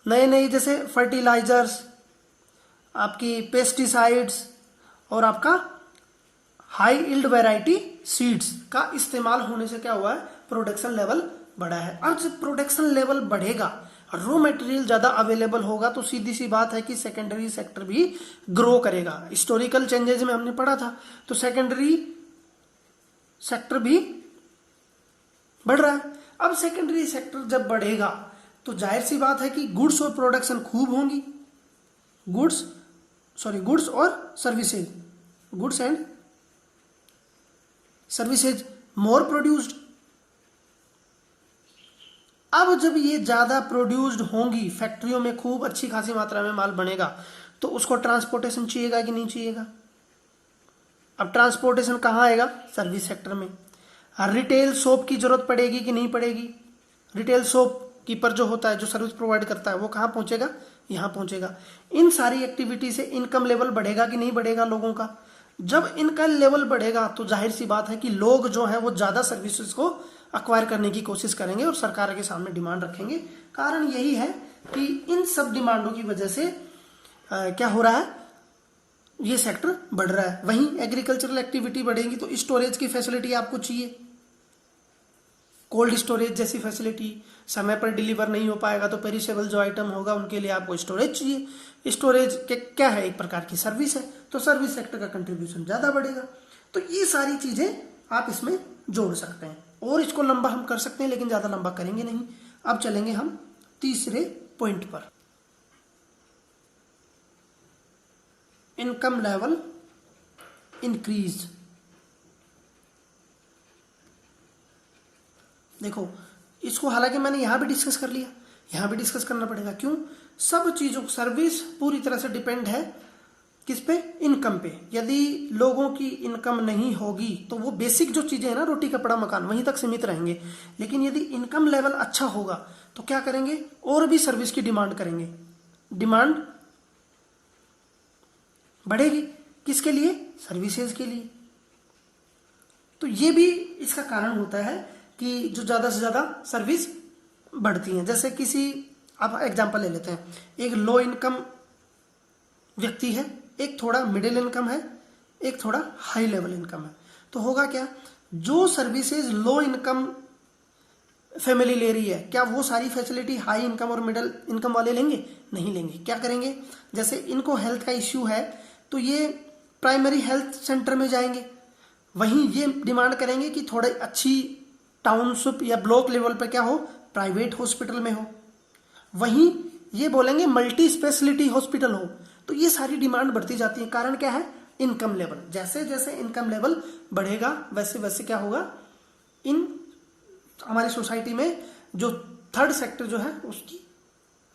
नए नए जैसे फर्टिलाइजर्स, आपकी पेस्टिसाइड्स और आपका हाई इल्ड वैरायटी सीड्स का इस्तेमाल होने से क्या हुआ है? प्रोडक्शन लेवल बढ़ा है। अब जब प्रोडक्शन लेवल बढ़ेगा, रॉ मटेरियल ज्यादा अवेलेबल होगा, तो सीधी सी बात है कि सेकेंडरी सेक्टर भी ग्रो करेगा। हिस्टोरिकल चेंजेस में हमने पढ़ा था, तो सेकेंडरी सेक्टर भी बढ़ रहा है। अब सेकेंडरी सेक्टर जब बढ़ेगा तो जाहिर सी बात है कि गुड्स और प्रोडक्शन खूब होंगी। गुड्स और services, goods and services more produced. अब जब ये ज्यादा प्रोड्यूस्ड होंगी, फैक्ट्रियों में खूब अच्छी खासी मात्रा में माल बनेगा, तो उसको ट्रांसपोर्टेशन चाहिएगा कि नहीं चाहिएगा? अब ट्रांसपोर्टेशन कहाँ आएगा? सर्विस सेक्टर में। रिटेल शॉप की जरूरत पड़ेगी कि नहीं पड़ेगी? रिटेल शॉप कीपर जो होता है, जो सर्विस प्रोवाइड करता है, वो कहाँ पहुंचेगा? यहाँ पहुंचेगा। इन सारी एक्टिविटी से इनकम लेवल बढ़ेगा कि नहीं बढ़ेगा लोगों का? जब इनकम लेवल बढ़ेगा तो जाहिर सी बात है कि लोग जो है वो ज्यादा सर्विसेज को अक्वायर करने की कोशिश करेंगे और सरकार के सामने डिमांड रखेंगे। कारण यही है कि इन सब डिमांडों की वजह से क्या हो रहा है? ये सेक्टर बढ़ रहा है। वहीं एग्रीकल्चरल एक्टिविटी बढ़ेगी तो स्टोरेज की फैसिलिटी आपको चाहिए, कोल्ड स्टोरेज जैसी फैसिलिटी। समय पर डिलीवर नहीं हो पाएगा तो पेरिशेबल जो आइटम होगा उनके लिए आपको स्टोरेज चाहिए। स्टोरेज के क्या है? एक प्रकार की सर्विस है, तो सर्विस सेक्टर का कंट्रीब्यूशन ज्यादा बढ़ेगा। तो ये सारी चीजें आप इसमें जोड़ सकते हैं और इसको लंबा हम कर सकते हैं, लेकिन ज्यादा लंबा करेंगे नहीं। अब चलेंगे हम तीसरे पॉइंट पर, इनकम लेवल इंक्रीज। देखो, इसको हालांकि मैंने यहां भी डिस्कस कर लिया, यहां भी डिस्कस करना पड़ेगा। क्यों? सब चीजों, सर्विस पूरी तरह से डिपेंड है किस पे? इनकम पे। यदि लोगों की इनकम नहीं होगी तो वो बेसिक जो चीजें हैं ना, रोटी कपड़ा मकान, वहीं तक सीमित रहेंगे। लेकिन यदि इनकम लेवल अच्छा होगा तो क्या करेंगे? और भी सर्विस की डिमांड करेंगे। डिमांड बढ़ेगी किसके लिए? सर्विसेज के लिए। तो ये भी इसका कारण होता है कि जो ज्यादा से ज्यादा सर्विस बढ़ती हैं। जैसे किसी, आप एग्जांपल ले लेते हैं, एक लो इनकम व्यक्ति है, एक थोड़ा मिडिल इनकम है, एक थोड़ा हाई लेवल इनकम है। तो होगा क्या? जो सर्विसेज लो इनकम फैमिली ले रही है, क्या वो सारी फैसिलिटी हाई इनकम और मिडिल इनकम वाले लेंगे? नहीं लेंगे। क्या करेंगे? जैसे इनको हेल्थ का इश्यू है तो ये प्राइमरी हेल्थ सेंटर में जाएंगे। वहीं ये डिमांड करेंगे कि थोड़ी अच्छी टाउनशिप या ब्लॉक लेवल पर क्या हो? प्राइवेट हॉस्पिटल में हो। वहीं ये बोलेंगे मल्टी स्पेशलिटी हॉस्पिटल हो। तो ये सारी डिमांड बढ़ती जाती है। कारण क्या है? Income level. जैसे जैसे इनकम लेवल बढ़ेगा वैसे वैसे क्या होगा? इन हमारी सोसाइटी में जो थर्ड सेक्टर जो है उसकी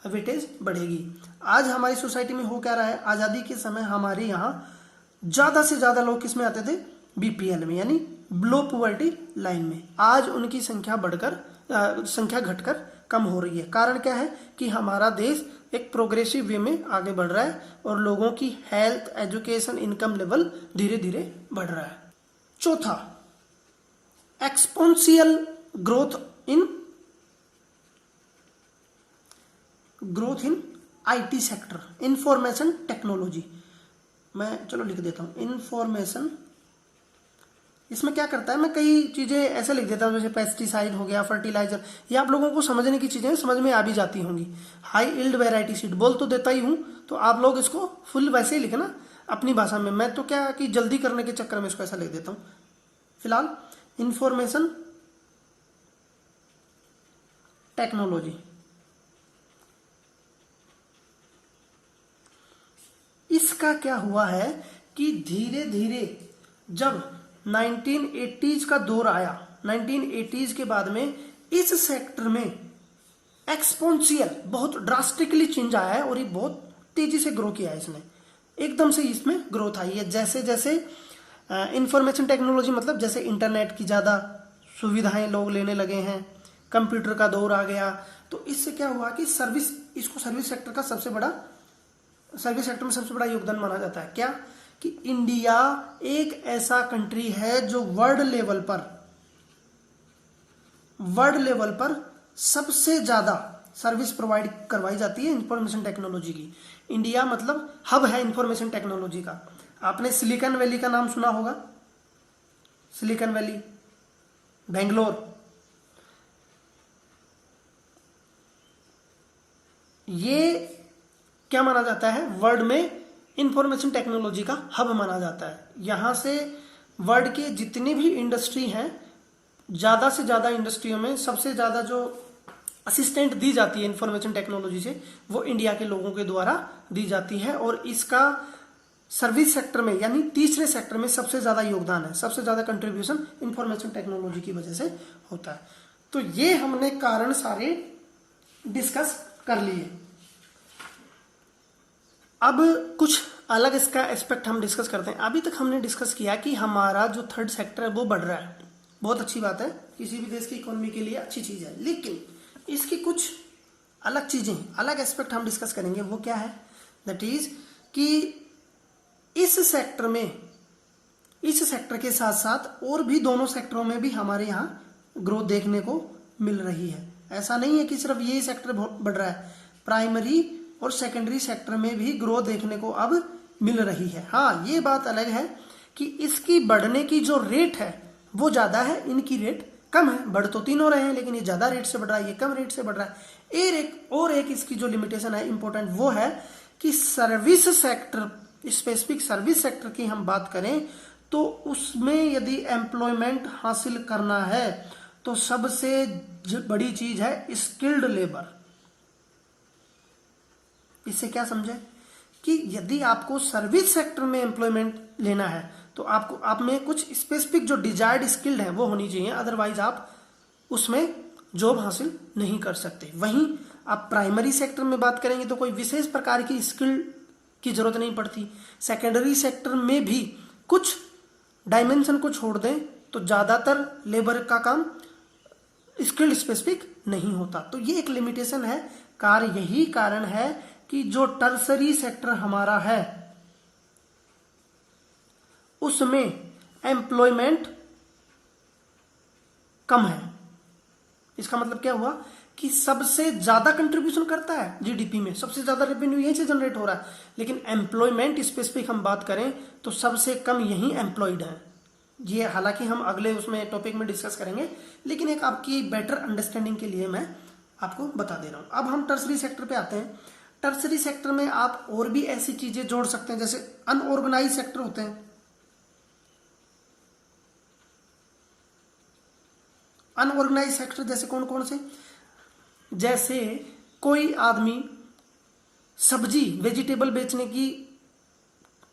वेटेज बढ़ेगी। आज हमारी सोसाइटी में हो क्या रहा है? आजादी के समय हमारे यहाँ ज्यादा से ज्यादा लोग किस में आते थे? बीपीएल में, यानी बिलो पॉवर्टी लाइन में। आज उनकी संख्या घटकर कम हो रही है। कारण क्या है? कि हमारा देश एक प्रोग्रेसिव वे में आगे बढ़ रहा है और लोगों की हेल्थ, एजुकेशन, इनकम लेवल धीरे धीरे बढ़ रहा है। चौथा, exponential growth in growth in IT sector, information technology. मैं चलो लिख देता हूँ इंफॉर्मेशन। इसमें क्या करता है, मैं कई चीज़ें ऐसे लिख देता हूँ जैसे पेस्टिसाइड हो गया, फर्टिलाइजर, ये आप लोगों को समझने की चीज़ें समझ में आ भी जाती होंगी। हाई इल्ड वेराइटी सीड बोल तो देता ही हूँ, तो आप लोग इसको फुल वैसे ही लिखना अपनी भाषा में। मैं तो क्या कि जल्दी करने के चक्कर में इसको ऐसा लिख देता हूँ। फिलहाल इंफॉर्मेशन टेक्नोलॉजी। इसका क्या हुआ है कि धीरे धीरे जब 1980s का दौर आया, 1980s के बाद में इस सेक्टर में एक्सपोनेंशियल बहुत ड्रास्टिकली चेंज आया है और ये बहुत तेजी से ग्रो किया है इसने, एकदम से इसमें ग्रोथ आई है। जैसे जैसे इंफॉर्मेशन टेक्नोलॉजी मतलब जैसे इंटरनेट की ज़्यादा सुविधाएं लोग लेने लगे हैं, कंप्यूटर का दौर आ गया, तो इससे क्या हुआ कि सर्विस, इसको सर्विस सेक्टर का सबसे बड़ा, सर्विस सेक्टर में सबसे बड़ा योगदान माना जाता है। क्या कि इंडिया एक ऐसा कंट्री है जो वर्ल्ड लेवल पर सबसे ज्यादा सर्विस प्रोवाइड करवाई जाती है इंफॉर्मेशन टेक्नोलॉजी की। इंडिया मतलब हब है इंफॉर्मेशन टेक्नोलॉजी का। आपने सिलिकॉन वैली का नाम सुना होगा, सिलिकॉन वैली, बेंगलोर, ये क्या माना जाता है, वर्ल्ड में इंफॉर्मेशन टेक्नोलॉजी का हब माना जाता है। यहां से वर्ल्ड के जितनी भी इंडस्ट्री हैं, ज्यादा से ज्यादा इंडस्ट्रियों में सबसे ज्यादा जो असिस्टेंट दी जाती है इंफॉर्मेशन टेक्नोलॉजी से, वो इंडिया के लोगों के द्वारा दी जाती है। और इसका सर्विस सेक्टर में यानी तीसरे सेक्टर में सबसे ज्यादा योगदान है, सबसे ज्यादा कंट्रीब्यूशन इंफॉर्मेशन टेक्नोलॉजी की वजह से होता है। तो ये हमने कारण सारे डिस्कस कर लिए। अब कुछ अलग इसका एस्पेक्ट हम डिस्कस करते हैं। अभी तक हमने डिस्कस किया कि हमारा जो थर्ड सेक्टर है वो बढ़ रहा है, बहुत अच्छी बात है, किसी भी देश की इकोनॉमी के लिए अच्छी चीज है। लेकिन इसकी कुछ अलग चीजें, अलग एस्पेक्ट हम डिस्कस करेंगे। वो क्या है, दैट इज कि इस सेक्टर में, इस सेक्टर के साथ साथ और भी दोनों सेक्टरों में भी हमारे यहाँ ग्रोथ देखने को मिल रही है। ऐसा नहीं है कि सिर्फ यही सेक्टर बढ़ रहा है, प्राइमरी और सेकेंडरी सेक्टर में भी ग्रोथ देखने को अब मिल रही है। हाँ, ये बात अलग है कि इसकी बढ़ने की जो रेट है वो ज्यादा है, इनकी रेट कम है। बढ़ तो तीनों रहे हैं लेकिन ये ज्यादा रेट से बढ़ रहा है, ये कम रेट से बढ़ रहा है। और एक इसकी जो लिमिटेशन है इंपॉर्टेंट, वो है कि service sector, specific service sector की हम बात करें तो उसमें यदि एम्प्लॉयमेंट हासिल करना है तो सबसे बड़ी चीज है स्किल्ड लेबर। इससे क्या समझे कि यदि आपको सर्विस सेक्टर में एम्प्लॉयमेंट लेना है तो आपको आप में कुछ स्पेसिफिक जो डिजायर्ड स्किल्ड है वो होनी चाहिए, अदरवाइज आप उसमें जॉब हासिल नहीं कर सकते। वहीं आप प्राइमरी सेक्टर में बात करेंगे तो कोई विशेष प्रकार की स्किल की जरूरत नहीं पड़ती। सेकेंडरी सेक्टर में भी कुछ डायमेंशन को छोड़ दें तो ज्यादातर लेबर का काम स्किल्ड स्पेसिफिक नहीं होता। तो ये एक लिमिटेशन है। यही कारण है कि जो टर्सरी सेक्टर हमारा है उसमें एम्प्लॉयमेंट कम है। इसका मतलब क्या हुआ कि सबसे ज्यादा कंट्रीब्यूशन करता है जीडीपी में, सबसे ज्यादा रेवेन्यू यहीं से जनरेट हो रहा है, लेकिन एम्प्लॉयमेंट स्पेसिफिक हम बात करें तो सबसे कम यही एम्प्लॉयड है। ये हालांकि हम अगले उसमें टॉपिक में डिस्कस करेंगे, लेकिन एक आपकी बेटर अंडरस्टैंडिंग के लिए मैं आपको बता दे रहा हूं। अब हम टर्सरी सेक्टर पे आते हैं। टर्सरी सेक्टर में आप और भी ऐसी चीजें जोड़ सकते हैं जैसे अनऑर्गेनाइज सेक्टर होते हैं। अनऑर्गेनाइज सेक्टर जैसे कौन कौन से, जैसे कोई आदमी सब्जी वेजिटेबल बेचने की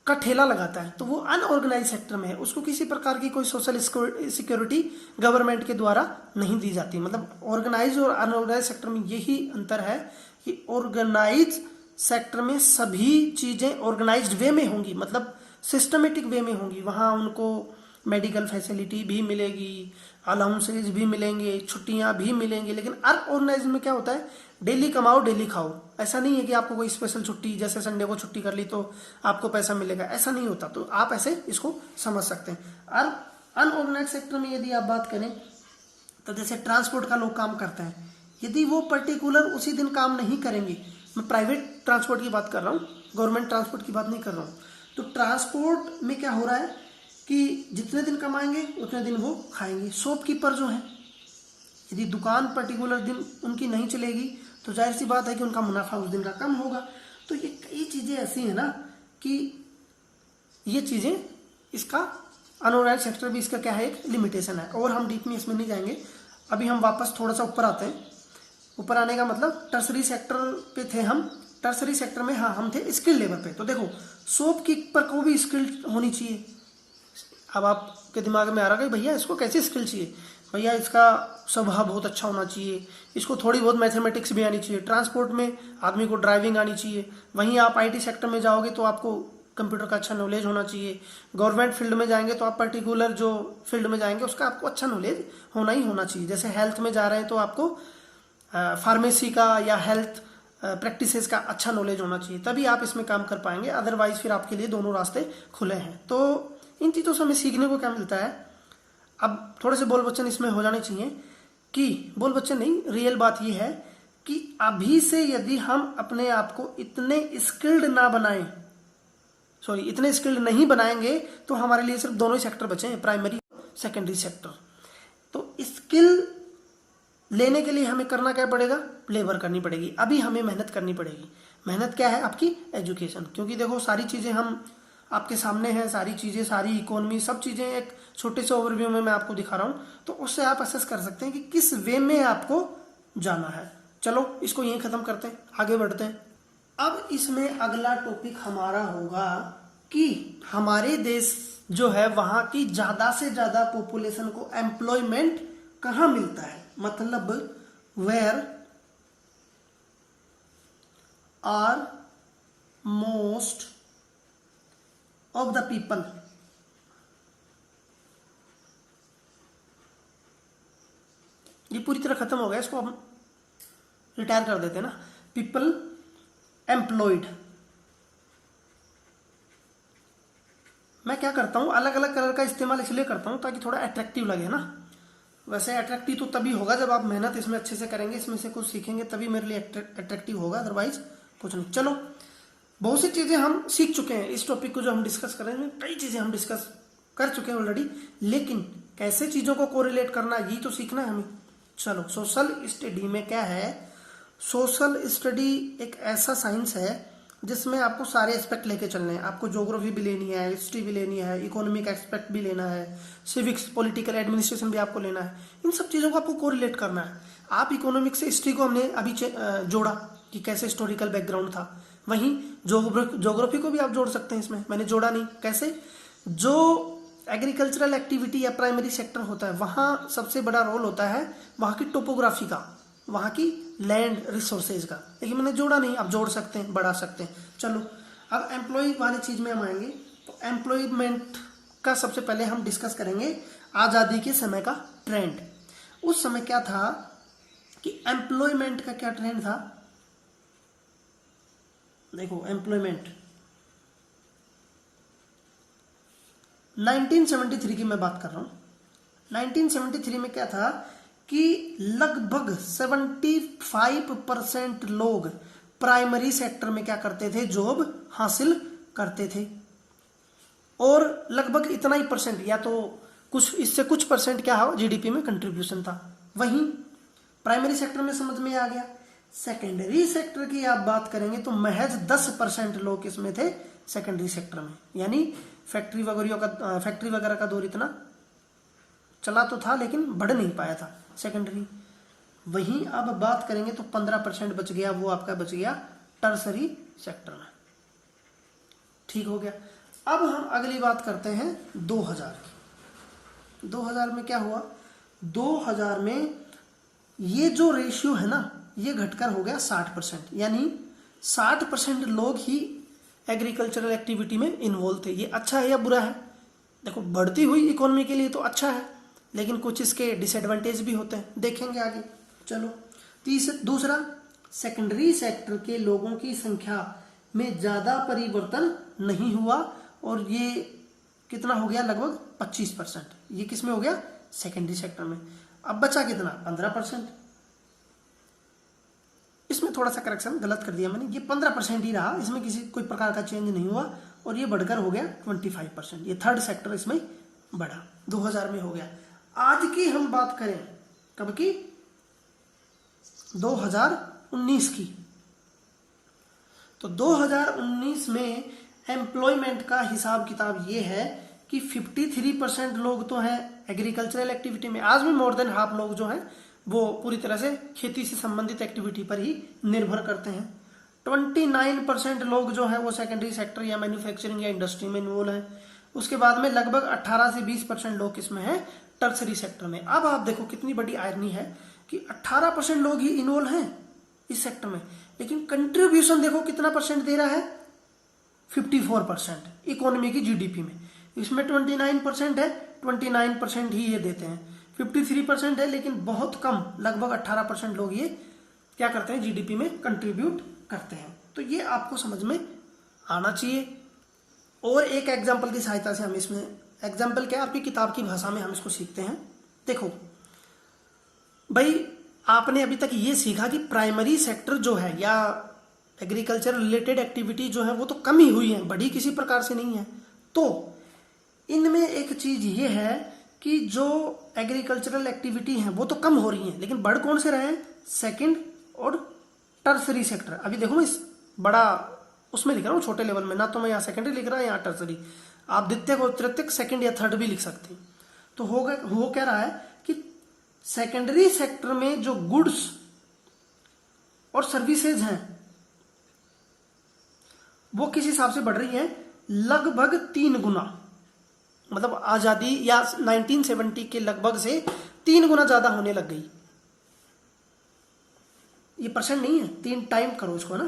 का ठेला लगाता है तो वो अनऑर्गेनाइज सेक्टर में है, उसको किसी प्रकार की कोई सोशल सिक्योरिटी गवर्नमेंट के द्वारा नहीं दी जाती। मतलब ऑर्गेनाइज और अनऑर्गेनाइज सेक्टर में यही अंतर है कि ऑर्गेनाइज सेक्टर में सभी चीजें ऑर्गेनाइज्ड वे में होंगी, मतलब सिस्टमेटिक वे में होंगी। वहां उनको मेडिकल फैसिलिटी भी मिलेगी, अलाउंसेज भी मिलेंगे, छुट्टियां भी मिलेंगी। लेकिन अनऑर्गेनाइज में क्या होता है, डेली कमाओ डेली खाओ। ऐसा नहीं है कि आपको कोई स्पेशल छुट्टी, जैसे संडे को छुट्टी कर ली तो आपको पैसा मिलेगा, ऐसा नहीं होता। तो आप ऐसे इसको समझ सकते हैं। अनऑर्गेनाइज सेक्टर में यदि आप बात करें तो जैसे ट्रांसपोर्ट का लोग काम करते हैं, यदि वो पर्टिकुलर उसी दिन काम नहीं करेंगे मैं प्राइवेट ट्रांसपोर्ट की बात कर रहा हूँ, गवर्नमेंट ट्रांसपोर्ट की बात नहीं कर रहा हूँ। तो ट्रांसपोर्ट में क्या हो रहा है कि जितने दिन कमाएंगे उतने दिन वो खाएंगे। शॉपकीपर जो है, यदि दुकान पर्टिकुलर दिन उनकी नहीं चलेगी तो जाहिर सी बात है कि उनका मुनाफा उस दिन का कम होगा। तो ये कई चीज़ें ऐसी हैं ना कि ये चीज़ें, इसका अनऑर्गेनाइज सेक्टर भी इसका क्या है, एक लिमिटेशन है। और हम डीप में इसमें नहीं जाएंगे, अभी हम वापस थोड़ा सा ऊपर आते हैं। ऊपर आने का मतलब टर्सरी सेक्टर पे थे हम। टर्सरी सेक्टर में हाँ हम थे स्किल लेवल पे। तो देखो शॉपकीपर को भी स्किल होनी चाहिए। अब आपके दिमाग में आ रहा है भैया इसको कैसी स्किल चाहिए, भैया इसका स्वभाव बहुत अच्छा होना चाहिए, इसको थोड़ी बहुत मैथमेटिक्स भी आनी चाहिए। ट्रांसपोर्ट में आदमी को ड्राइविंग आनी चाहिए। वहीं आप आईटी सेक्टर में जाओगे तो आपको कंप्यूटर का अच्छा नॉलेज होना चाहिए। गवर्नमेंट फील्ड में जाएंगे तो आप पर्टिकुलर जो फील्ड में जाएंगे उसका आपको अच्छा नॉलेज होना चाहिए। जैसे हेल्थ में जा रहे हैं तो आपको फार्मेसी का या हेल्थ प्रैक्टिसेस का अच्छा नॉलेज होना चाहिए, तभी आप इसमें काम कर पाएंगे। अदरवाइज फिर आपके लिए दोनों रास्ते खुले हैं। तो इन चीज़ों से हमें सीखने को क्या मिलता है। अब थोड़े से बोल बच्चन इसमें हो जाने चाहिए कि बोल बच्चन नहीं, रियल बात यह है कि अभी से यदि हम अपने आप को इतने स्किल्ड ना बनाएं, इतने स्किल्ड नहीं बनाएंगे तो हमारे लिए सिर्फ दोनों ही सेक्टर बचे हैं, प्राइमरी सेकेंडरी सेक्टर। तो स्किल लेने के लिए हमें करना क्या पड़ेगा, लेबर करनी पड़ेगी। अभी हमें मेहनत करनी पड़ेगी। मेहनत क्या है, आपकी एजुकेशन। क्योंकि देखो सारी चीज़ें हम आपके सामने हैं, सारी चीज़ें, सारी इकोनॉमी, सब चीज़ें एक छोटे से ओवरव्यू में मैं आपको दिखा रहा हूँ। तो उससे आप असेस कर सकते हैं कि किस वे में आपको जाना है। चलो इसको यहीं ख़त्म करते हैं, आगे बढ़ते हैं। अब इसमें अगला टॉपिक हमारा होगा कि हमारे देश जो है वहाँ की ज़्यादा से ज़्यादा पॉपुलेशन को एम्प्लॉयमेंट कहाँ मिलता है, मतलब where are most of the people ये पूरी तरह खत्म हो गया, इसको हम रिटायर कर देते हैं ना। People employed. मैं क्या करता हूँ, अलग अलग कलर का इस्तेमाल इसलिए करता हूँ ताकि थोड़ा अट्रैक्टिव लगे ना। वैसे अट्रैक्टिव तो तभी होगा जब आप मेहनत इसमें अच्छे से करेंगे, इसमें से कुछ सीखेंगे, तभी मेरे लिए अट्रैक्टिव होगा, अदरवाइज कुछ नहीं। चलो बहुत सी चीज़ें हम सीख चुके हैं। इस टॉपिक को जो हम डिस्कस कर रहे हैं, कई चीज़ें हम डिस्कस कर चुके हैं ऑलरेडी, लेकिन कैसे चीज़ों को कोरिलेट करना यही तो सीखना है हमें। चलो सोशल स्टडी में क्या है, सोशल स्टडी एक ऐसा साइंस है जिसमें आपको सारे एस्पेक्ट लेके चलने हैं। आपको ज्योग्राफी भी लेनी है, हिस्ट्री भी लेनी है, इकोनॉमिक एस्पेक्ट भी लेना है, सिविक्स, पॉलिटिकल, एडमिनिस्ट्रेशन भी आपको लेना है। इन सब चीज़ों को आपको कोरिलेट करना है। आप इकोनॉमिक्स से हिस्ट्री को हमने अभी जोड़ा कि कैसे हिस्टोरिकल बैकग्राउंड था, वहीं ज्योग्राफी को भी आप जोड़ सकते हैं इसमें। मैंने जोड़ा नहीं, कैसे, जो एग्रीकल्चरल एक्टिविटी या प्राइमरी सेक्टर होता है वहाँ सबसे बड़ा रोल होता है वहाँ की टोपोग्राफी का, वहाँ की लैंड रिसोर्सेज का। लेकिन मैंने जोड़ा नहीं, आप जोड़ सकते हैं, बढ़ा सकते हैं। चलो अब एम्प्लॉय वाली चीज़ में हम आएंगे। तो एम्प्लॉयमेंट का सबसे पहले हम डिस्कस करेंगे आज़ादी के समय का ट्रेंड। उस समय क्या था कि एम्प्लॉयमेंट का क्या ट्रेंड था। देखो एम्प्लॉयमेंट 1973 की मैं बात कर रहा हूँ। 1973 में क्या था कि लगभग 75% लोग प्राइमरी सेक्टर में क्या करते थे, जॉब हासिल करते थे। और लगभग इतना ही परसेंट या तो कुछ इससे कुछ परसेंट क्या हो जीडीपी में कंट्रीब्यूशन था। वहीं प्राइमरी सेक्टर में समझ में आ गया। सेकेंडरी सेक्टर की आप बात करेंगे तो महज 10% लोग इसमें थे सेकेंडरी सेक्टर में, यानी फैक्ट्री वगैरह का दौर इतना चला तो था लेकिन बढ़ नहीं पाया था सेकेंडरी। वहीं अब बात करेंगे तो 15% बच गया, वो आपका बच गया टर्सरी सेक्टर में। ठीक हो गया। अब हम अगली बात करते हैं 2000 की। 2000 में क्या हुआ, 2000 में ये जो रेशियो है ना ये घटकर हो गया 60%, यानी 60% लोग ही एग्रीकल्चरल एक्टिविटी में इन्वॉल्व थे। ये अच्छा है या बुरा है? देखो बढ़ती हुई इकोनॉमी के लिए तो अच्छा है, लेकिन कुछ इसके डिसएडवांटेज भी होते हैं, देखेंगे आगे। चलो दूसरा, सेकेंडरी सेक्टर के लोगों की संख्या में ज़्यादा परिवर्तन नहीं हुआ और ये कितना हो गया, लगभग 25%। ये किस में हो गया, सेकेंडरी सेक्टर में। अब बचा कितना, 15%। इसमें थोड़ा सा करेक्शन गलत कर दिया मैंने, ये 15% ही रहा, इसमें किसी कोई प्रकार का चेंज नहीं हुआ, और ये बढ़कर हो गया 25%। ये थर्ड सेक्टर इसमें बढ़ा, 2000 में हो गया। आज की हम बात करें, कब की? 2019 की। तो 2019 में एम्प्लॉयमेंट का हिसाब किताब ये है कि 53% लोग तो हैं एग्रीकल्चरल एक्टिविटी में, आज भी मोर देन हाफ लोग जो हैं वो पूरी तरह से खेती से संबंधित एक्टिविटी पर ही निर्भर करते हैं। 29% लोग जो हैं वो सेकेंडरी सेक्टर या मैन्युफैक्चरिंग या इंडस्ट्री में इन्वॉल्व हैं। उसके बाद में लगभग 18 से 20% लोग किसमें हैं? टर्सरी सेक्टर में। अब आप देखो कितनी बड़ी आयरनी है कि 18% लोग ही इन्वॉल्व हैं इस सेक्टर में, लेकिन कंट्रीब्यूशन देखो कितना परसेंट दे रहा है? 54% इकोनॉमी की जीडीपी में। इसमें 29% है, 29% ही ये देते हैं। 53% है, लेकिन बहुत कम, लगभग 18% लोग ये क्या करते हैं? जीडीपी में कंट्रीब्यूट करते हैं। तो ये आपको समझ में आना चाहिए। और एक एग्जाम्पल की सहायता से हम इसमें, एग्जाम्पल क्या, आपकी किताब की भाषा में हम इसको सीखते हैं। देखो भाई, आपने अभी तक ये सीखा कि प्राइमरी सेक्टर जो है या एग्रीकल्चर रिलेटेड एक्टिविटी जो है वो तो कम ही हुई है, बढ़ी किसी प्रकार से नहीं है। तो इनमें एक चीज ये है कि जो एग्रीकल्चरल एक्टिविटी है वो तो कम हो रही है, लेकिन बढ़ कौन से रहे हैं? सेकंड और टर्सरी सेक्टर। अभी देखो मैं इस बड़ा उसमें लिख रहा हूँ, छोटे लेवल में, ना तो मैं यहाँ सेकेंडरी लिख रहा है यहाँ टर्सरी। आप द्वितीयक और तृतीयक, सेकंड या थर्ड भी लिख सकते हैं। तो हो क्या रहा है कि सेकेंडरी सेक्टर में जो गुड्स और सर्विसेज हैं वो किस हिसाब से बढ़ रही है? लगभग 3 गुना। मतलब आजादी या 1970 के लगभग से 3 गुना ज्यादा होने लग गई। ये परसेंट नहीं है, 3 टाइम करो इसको ना,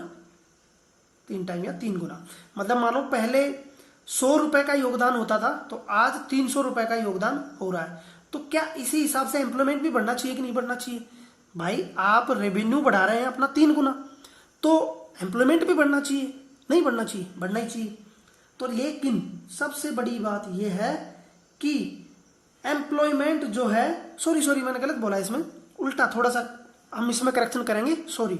3 टाइम या 3 गुना। मतलब मानो पहले 100 रुपए का योगदान होता था तो आज 300 रुपए का योगदान हो रहा है। तो क्या इसी हिसाब से एम्प्लॉयमेंट भी बढ़ना चाहिए कि नहीं बढ़ना चाहिए? भाई आप रेवेन्यू बढ़ा रहे हैं अपना 3 गुना, तो एम्प्लॉयमेंट भी बढ़ना चाहिए, नहीं बढ़ना चाहिए? बढ़ना ही चाहिए। तो लेकिन सबसे बड़ी बात यह है कि एम्प्लॉयमेंट जो है, सॉरी मैंने गलत बोला, इसमें उल्टा थोड़ा सा हम इसमें करेक्शन करेंगे, सॉरी,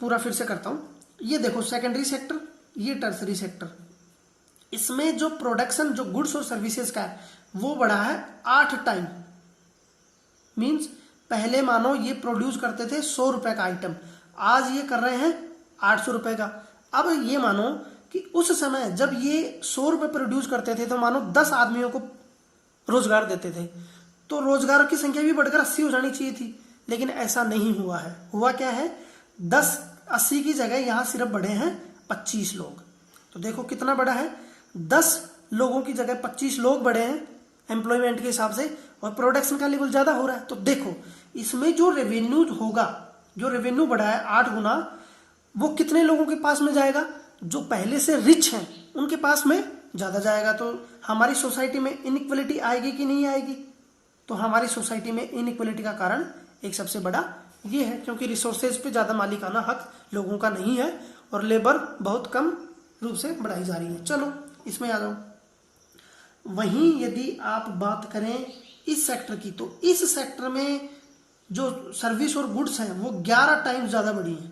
पूरा फिर से करता हूं। ये देखो सेकेंडरी सेक्टर, ये टर्सरी सेक्टर, इसमें जो प्रोडक्शन जो गुड्स और सर्विसेज का है वो बढ़ा है 8 टाइम। मींस पहले मानो ये प्रोड्यूस करते थे 100 रुपए का आइटम, आज ये कर रहे हैं 800 रुपए का। अब ये मानो कि उस समय जब ये 100 रुपए प्रोड्यूस करते थे तो मानो 10 आदमियों को रोजगार देते थे, तो रोजगार की संख्या भी बढ़कर 80 हो जानी चाहिए थी, लेकिन ऐसा नहीं हुआ है। हुआ क्या है? 80 की जगह यहां सिर्फ बढ़े हैं 25 लोग। तो देखो कितना बड़ा है, 10 लोगों की जगह 25 लोग बढ़े हैं एम्प्लॉयमेंट के हिसाब से, और प्रोडक्शन का लेवल ज्यादा हो रहा है। तो देखो इसमें जो रेवेन्यू होगा, जो रेवेन्यू बढ़ा है 8 गुना, वो कितने लोगों के पास में जाएगा? जो पहले से रिच हैं उनके पास में ज्यादा जाएगा। तो हमारी सोसाइटी में इनइक्वलिटी आएगी कि नहीं आएगी? तो हमारी सोसाइटी में इनइक्वलिटी का कारण एक सबसे बड़ा ये है, क्योंकि रिसोर्सेज पे ज्यादा मालिकाना हक लोगों का नहीं है और लेबर बहुत कम रूप से बढ़ाई जा रही है। चलो इसमें आ जाओ। वहीं यदि आप बात करें इस सेक्टर की, तो इस सेक्टर में जो सर्विस और गुड्स हैं वो 11 टाइम्स ज्यादा बढ़ी है,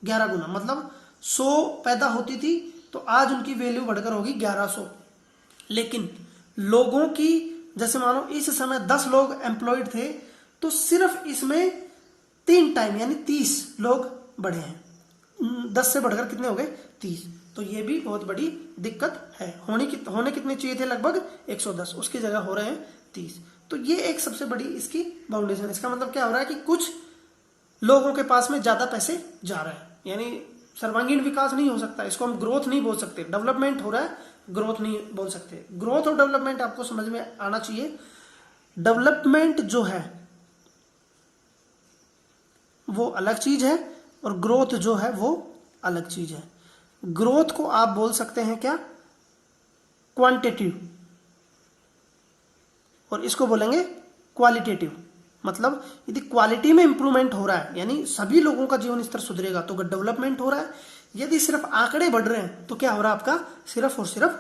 11 गुना। मतलब 100 पैदा होती थी तो आज उनकी वैल्यू बढ़कर होगी 1100। लेकिन लोगों की, जैसे मानो इस समय 10 लोग एम्प्लॉयड थे, तो सिर्फ इसमें 3 टाइम यानी 30 लोग बढ़े हैं। 10 से बढ़कर कितने हो गए? 30। तो ये भी बहुत बड़ी दिक्कत है। होने कितने चाहिए थे? लगभग 110, उसकी जगह हो रहे हैं 30। तो ये एक सबसे बड़ी इसकी बाउंडेशन। इसका मतलब क्या हो रहा है कि कुछ लोगों के पास में ज्यादा पैसे जा रहे हैं, यानी सर्वांगीण विकास नहीं हो सकता, इसको हम ग्रोथ नहीं बोल सकते। डेवलपमेंट हो रहा है, ग्रोथ नहीं बोल सकते। ग्रोथ और डेवलपमेंट आपको समझ में आना चाहिए। डेवलपमेंट जो है वो अलग चीज है और ग्रोथ जो है वो अलग चीज है। ग्रोथ को आप बोल सकते हैं क्या? क्वांटिटेटिव, और इसको बोलेंगे क्वालिटेटिव। मतलब यदि क्वालिटी में इंप्रूवमेंट हो रहा है, यानी सभी लोगों का जीवन स्तर सुधरेगा, तो डेवलपमेंट हो रहा है। यदि सिर्फ आंकड़े बढ़ रहे हैं तो क्या हो रहा है? आपका सिर्फ और सिर्फ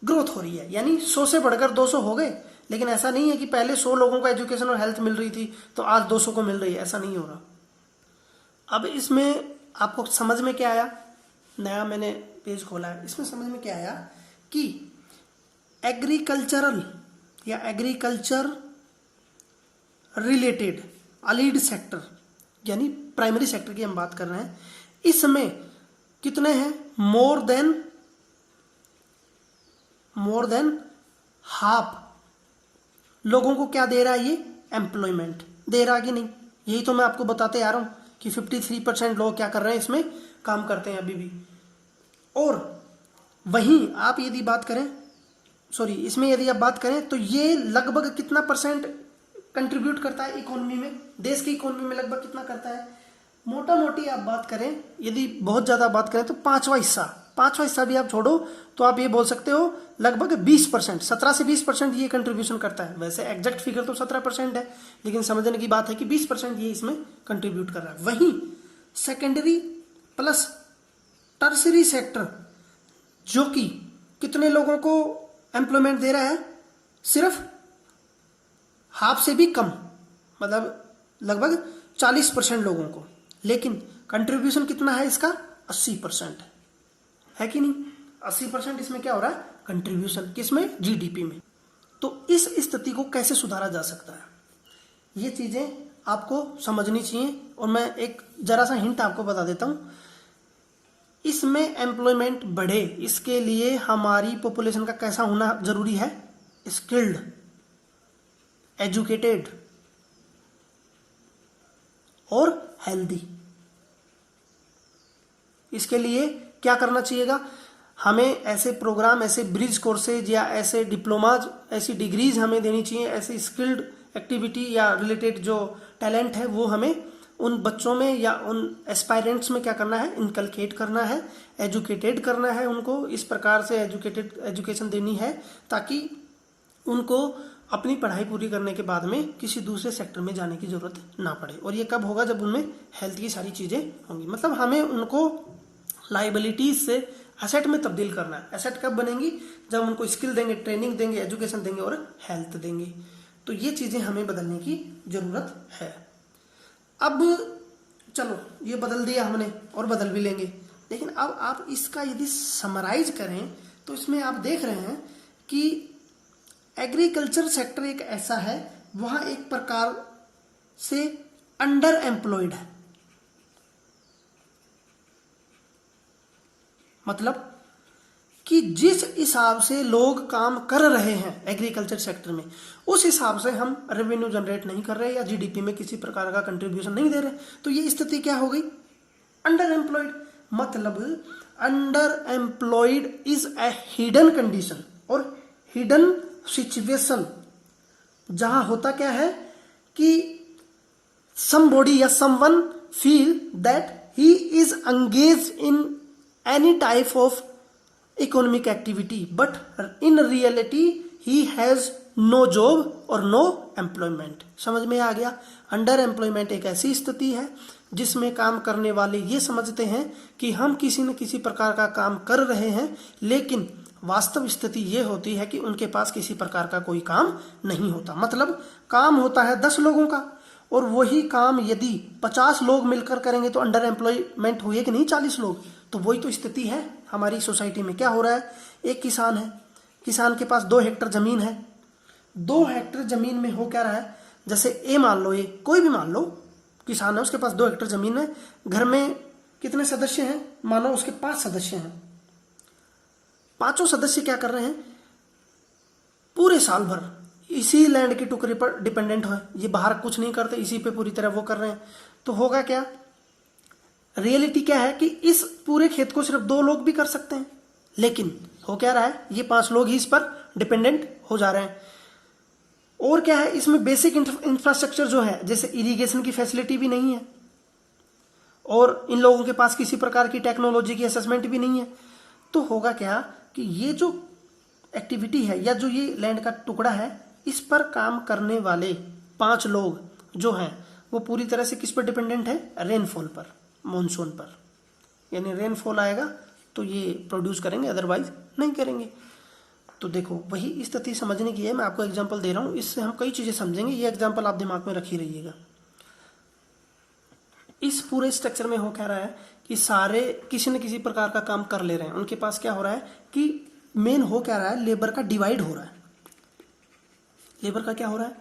ग्रोथ हो रही है, यानी 100 से बढ़कर 200 हो गए। लेकिन ऐसा नहीं है कि पहले 100 लोगों को एजुकेशन और हेल्थ मिल रही थी तो आज 200 को मिल रही है, ऐसा नहीं हो रहा। अब इसमें आपको समझ में क्या आया, नया मैंने पेज खोला है, इसमें समझ में क्या आया कि एग्रीकल्चरल या एग्रीकल्चर रिलेटेड अलीड सेक्टर यानी प्राइमरी सेक्टर की हम बात कर रहे हैं, इसमें कितने हैं, मोर देन हाफ लोगों को क्या दे रहा है, ये एम्प्लॉयमेंट दे रहा है कि नहीं। यही तो मैं आपको बताते आ रहा हूं कि 53% लोग क्या कर रहे हैं, इसमें काम करते हैं अभी भी। और वहीं आप यदि बात करें, इसमें यदि आप बात करें तो ये लगभग कितना परसेंट कंट्रीब्यूट करता है इकोनॉमी में, देश की इकोनॉमी में लगभग कितना करता है, मोटा मोटी आप बात करें, यदि बहुत ज़्यादा बात करें तो पांचवा हिस्सा भी आप छोड़ो तो आप ये बोल सकते हो लगभग 20%, 17 से 20% ये कंट्रीब्यूशन करता है। वैसे एग्जैक्ट फिगर तो 17% है, लेकिन समझने की बात है कि 20% ये इसमें कंट्रीब्यूट कर रहा है। वहीं सेकेंडरी प्लस टर्सरी सेक्टर जो कि कितने लोगों को एम्प्लॉयमेंट दे रहा है, सिर्फ हाफ से भी कम, मतलब लगभग 40% लोगों को, लेकिन कंट्रीब्यूशन कितना है इसका, 80% है कि नहीं। 80% इसमें क्या हो रहा है, कंट्रीब्यूशन, किसमें, जीडीपी में। तो इस स्थिति को कैसे सुधारा जा सकता है, ये चीजें आपको समझनी चाहिए। और मैं एक जरा सा हिंट आपको बता देता हूं, इसमें एम्प्लॉयमेंट बढ़े इसके लिए हमारी पॉपुलेशन का कैसा होना जरूरी है, स्किल्ड, एजुकेटेड और हेल्दी। इसके लिए क्या करना चाहिएगा, हमें ऐसे प्रोग्राम, ऐसे ब्रिज कोर्सेज या ऐसे डिप्लोमाज, ऐसी डिग्रीज हमें देनी चाहिए, ऐसी स्किल्ड एक्टिविटी या रिलेटेड जो टैलेंट है वो हमें उन बच्चों में या उन एस्पायरेंट्स में क्या करना है, इनकलकेट करना है, एजुकेटेड करना है उनको, इस प्रकार से एजुकेशन देनी है ताकि उनको अपनी पढ़ाई पूरी करने के बाद में किसी दूसरे सेक्टर में जाने की जरूरत ना पड़े। और ये कब होगा, जब उनमें हेल्थ की सारी चीजें होंगी। मतलब हमें उनको लाइबिलिटीज से एसेट में तब्दील करना है। एसेट कब बनेंगी, जब उनको स्किल देंगे, ट्रेनिंग देंगे, एजुकेशन देंगे और हेल्थ देंगे। तो ये चीजें हमें बदलने की जरूरत है। अब चलो ये बदल दिया हमने और बदल भी लेंगे, लेकिन अब आप इसका यदि समराइज करें तो इसमें आप देख रहे हैं कि एग्रीकल्चर सेक्टर एक ऐसा है, वहां एक प्रकार से अंडर एम्प्लॉयड है। मतलब कि जिस हिसाब से लोग काम कर रहे हैं एग्रीकल्चर सेक्टर में, उस हिसाब से हम रेवेन्यू जनरेट नहीं कर रहे या जीडीपी में किसी प्रकार का कंट्रीब्यूशन नहीं दे रहे, तो ये स्थिति क्या हो गई, अंडर एम्प्लॉयड। मतलब under employed is a hidden condition और हिडन सिचुएशन, जहां होता क्या है कि somebody या someone feel that he is engaged in any type of economic activity but in reality he has no job और no employment। समझ में आ गया। अंडर एम्प्लॉयमेंट एक ऐसी स्थिति है जिसमें काम करने वाले ये समझते हैं कि हम किसी न किसी प्रकार का काम कर रहे हैं, लेकिन वास्तव स्थिति ये होती है कि उनके पास किसी प्रकार का कोई काम नहीं होता। मतलब काम होता है 10 लोगों का और वही काम यदि 50 लोग मिलकर करेंगे तो अंडर एम्प्लॉयमेंट हुए कि नहीं, 40 लोग। तो वही तो स्थिति है हमारी सोसाइटी में। क्या हो रहा है, एक किसान है, किसान के पास 2 हेक्टर जमीन है, 2 हेक्टर जमीन में हो क्या रहा है, जैसे ए मान लो, ये कोई भी मान लो किसान है, उसके पास 2 हेक्टर जमीन है, घर में कितने सदस्य हैं, मानो उसके 5 सदस्य हैं। 5 सदस्य क्या कर रहे हैं, पूरे साल भर इसी लैंड के टुकड़े पर डिपेंडेंट है, ये बाहर कुछ नहीं करते, इसी पे पूरी तरह वो कर रहे हैं। तो होगा क्या, रियलिटी क्या है कि इस पूरे खेत को सिर्फ 2 लोग भी कर सकते हैं, लेकिन हो क्या रहा है, ये 5 लोग ही इस पर डिपेंडेंट हो जा रहे हैं। और क्या है, इसमें बेसिक इंफ्रास्ट्रक्चर जो है, जैसे इरिगेशन की फैसिलिटी भी नहीं है और इन लोगों के पास किसी प्रकार की टेक्नोलॉजी की असेसमेंट भी नहीं है। तो होगा क्या कि ये जो एक्टिविटी है या जो ये लैंड का टुकड़ा है, इस पर काम करने वाले 5 लोग जो हैं वो पूरी तरह से किस पर डिपेंडेंट है, रेनफॉल पर, मॉनसून पर। यानी रेनफॉल आएगा तो ये प्रोड्यूस करेंगे, अदरवाइज नहीं करेंगे। तो देखो वही स्थिति समझने की है, मैं आपको एग्जांपल दे रहा हूं, इससे हम कई चीजें समझेंगे। ये एग्जांपल आप दिमाग में रख ही रहिएगा। इस पूरे स्ट्रक्चर में हो क्या रहा है कि सारे किसी न किसी प्रकार का काम कर ले रहे हैं। उनके पास क्या हो रहा है कि मेन हो क्या रहा है, लेबर का डिवाइड हो रहा है। लेबर का क्या हो रहा है,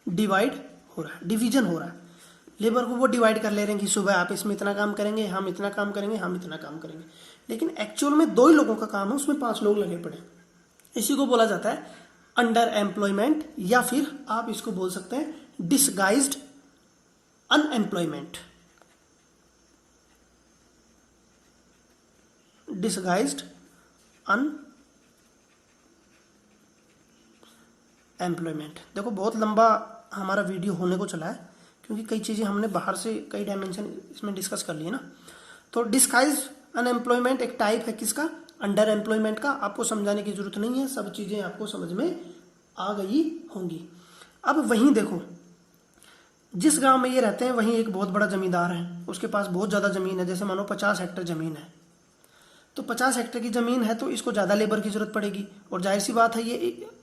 डिवाइड हो रहा है, डिवीजन हो रहा है। लेबर को वो डिवाइड कर ले रहे हैं कि सुबह आप इसमें इतना काम करेंगे, हम इतना काम करेंगे, हम इतना काम करेंगे। लेकिन एक्चुअल में 2 ही लोगों का काम है, उसमें 5 लोग लगे पड़े। इसी को बोला जाता है अंडर एम्प्लॉयमेंट, या फिर आप इसको बोल सकते हैं डिसगाइज्ड अनएम्प्लॉयमेंट। Disguised unemployment. देखो बहुत लंबा हमारा वीडियो होने को चला है, क्योंकि कई चीज़ें हमने बाहर से कई डायमेंशन इसमें डिस्कस कर लिए ना। तो डिस्गाइज्ड अनएम्प्लॉयमेंट एक टाइप है किसका, अंडर एम्प्लॉयमेंट का। आपको समझाने की जरूरत नहीं है, सब चीज़ें आपको समझ में आ गई होंगी। अब वहीं देखो, जिस गांव में ये रहते हैं वहीं एक बहुत बड़ा जमींदार है, उसके पास बहुत ज़्यादा ज़मीन है, जैसे मानो 50 हेक्टेयर ज़मीन है। तो 50 हेक्टेयर की ज़मीन है तो इसको ज़्यादा लेबर की ज़रूरत पड़ेगी, और जाहिर सी बात है ये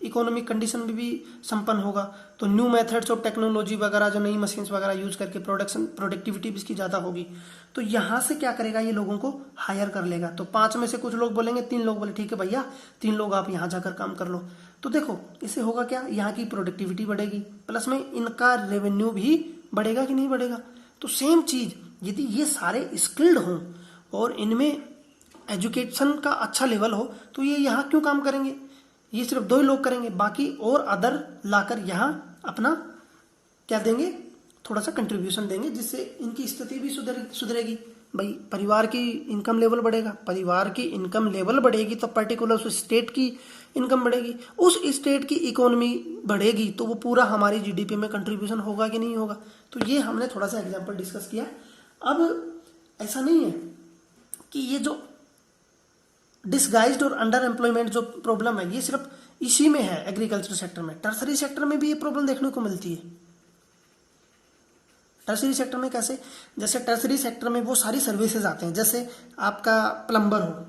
इकोनॉमिक कंडीशन में भी संपन्न होगा। तो न्यू मेथड्स ऑफ टेक्नोलॉजी वगैरह, जो नई मशीन्स वगैरह यूज करके प्रोडक्टिविटी भी इसकी ज़्यादा होगी। तो यहाँ से क्या करेगा, ये लोगों को हायर कर लेगा। तो 5 में से कुछ लोग बोलेंगे, 3 लोग बोले ठीक है भैया 3 लोग आप यहाँ जाकर काम कर लो। तो देखो इससे होगा क्या, यहाँ की प्रोडक्टिविटी बढ़ेगी, प्लस में इनका रेवेन्यू भी बढ़ेगा कि नहीं बढ़ेगा। तो सेम चीज़ यदि ये सारे स्किल्ड हों और इनमें एजुकेशन का अच्छा लेवल हो, तो ये यहाँ क्यों काम करेंगे, ये सिर्फ 2 ही लोग करेंगे, बाकी और अदर लाकर यहाँ अपना क्या देंगे, थोड़ा सा कंट्रीब्यूशन देंगे, जिससे इनकी स्थिति भी सुधरेगी। भाई परिवार की इनकम लेवल बढ़ेगा, परिवार की इनकम लेवल बढ़ेगी तो पर्टिकुलर उस स्टेट की इनकम बढ़ेगी, उस स्टेट की इकोनॉमी बढ़ेगी तो वो पूरा हमारी जीडीपी में कंट्रीब्यूशन होगा कि नहीं होगा। तो ये हमने थोड़ा सा एग्जाम्पल डिस्कस किया। अब ऐसा नहीं है कि ये जो डिसगाइज्ड और अंडर एम्प्लॉयमेंट जो प्रॉब्लम है ये सिर्फ इसी में है, एग्रीकल्चर सेक्टर में, टर्सरी सेक्टर में भी ये प्रॉब्लम देखने को मिलती है। टर्सरी सेक्टर में कैसे, जैसे टर्सरी सेक्टर में वो सारी सर्विसेज आते हैं, जैसे आपका प्लम्बर हो,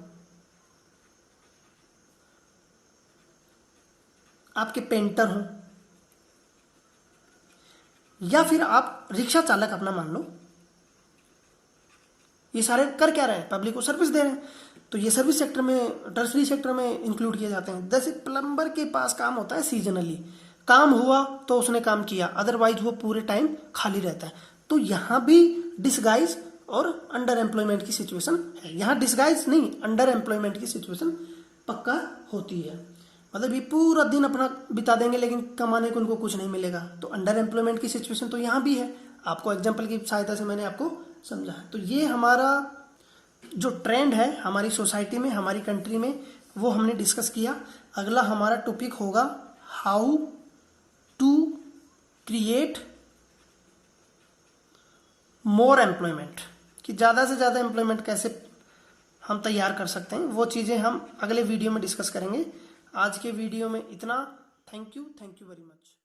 आपके पेंटर हो, या फिर आप रिक्शा चालक अपना मान लो, ये सारे कर क्या रहे हैं, पब्लिक को सर्विस दे रहे हैं। तो ये सर्विस सेक्टर में, टर्सरी सेक्टर में इंक्लूड किए जाते हैं। जैसे प्लम्बर के पास काम होता है सीजनली, काम हुआ तो उसने काम किया, अदरवाइज वो पूरे टाइम खाली रहता है। तो यहाँ भी डिसगाइज और अंडर एम्प्लॉयमेंट की सिचुएशन है। यहाँ डिसगाइज नहीं, अंडर एम्प्लॉयमेंट की सिचुएशन पक्का होती है। मतलब ये पूरा दिन अपना बिता देंगे लेकिन कमाने को उनको कुछ नहीं मिलेगा। तो अंडर एम्प्लॉयमेंट की सिचुएशन तो यहाँ भी है, आपको एग्जाम्पल की सहायता से मैंने आपको समझा है। तो ये हमारा जो ट्रेंड है हमारी सोसाइटी में, हमारी कंट्री में, वो हमने डिस्कस किया। अगला हमारा टॉपिक होगा how to create more employment, कि ज़्यादा से ज़्यादा एम्प्लॉयमेंट कैसे हम तैयार कर सकते हैं, वो चीज़ें हम अगले वीडियो में डिस्कस करेंगे। आज के वीडियो में इतना। Thank you very much.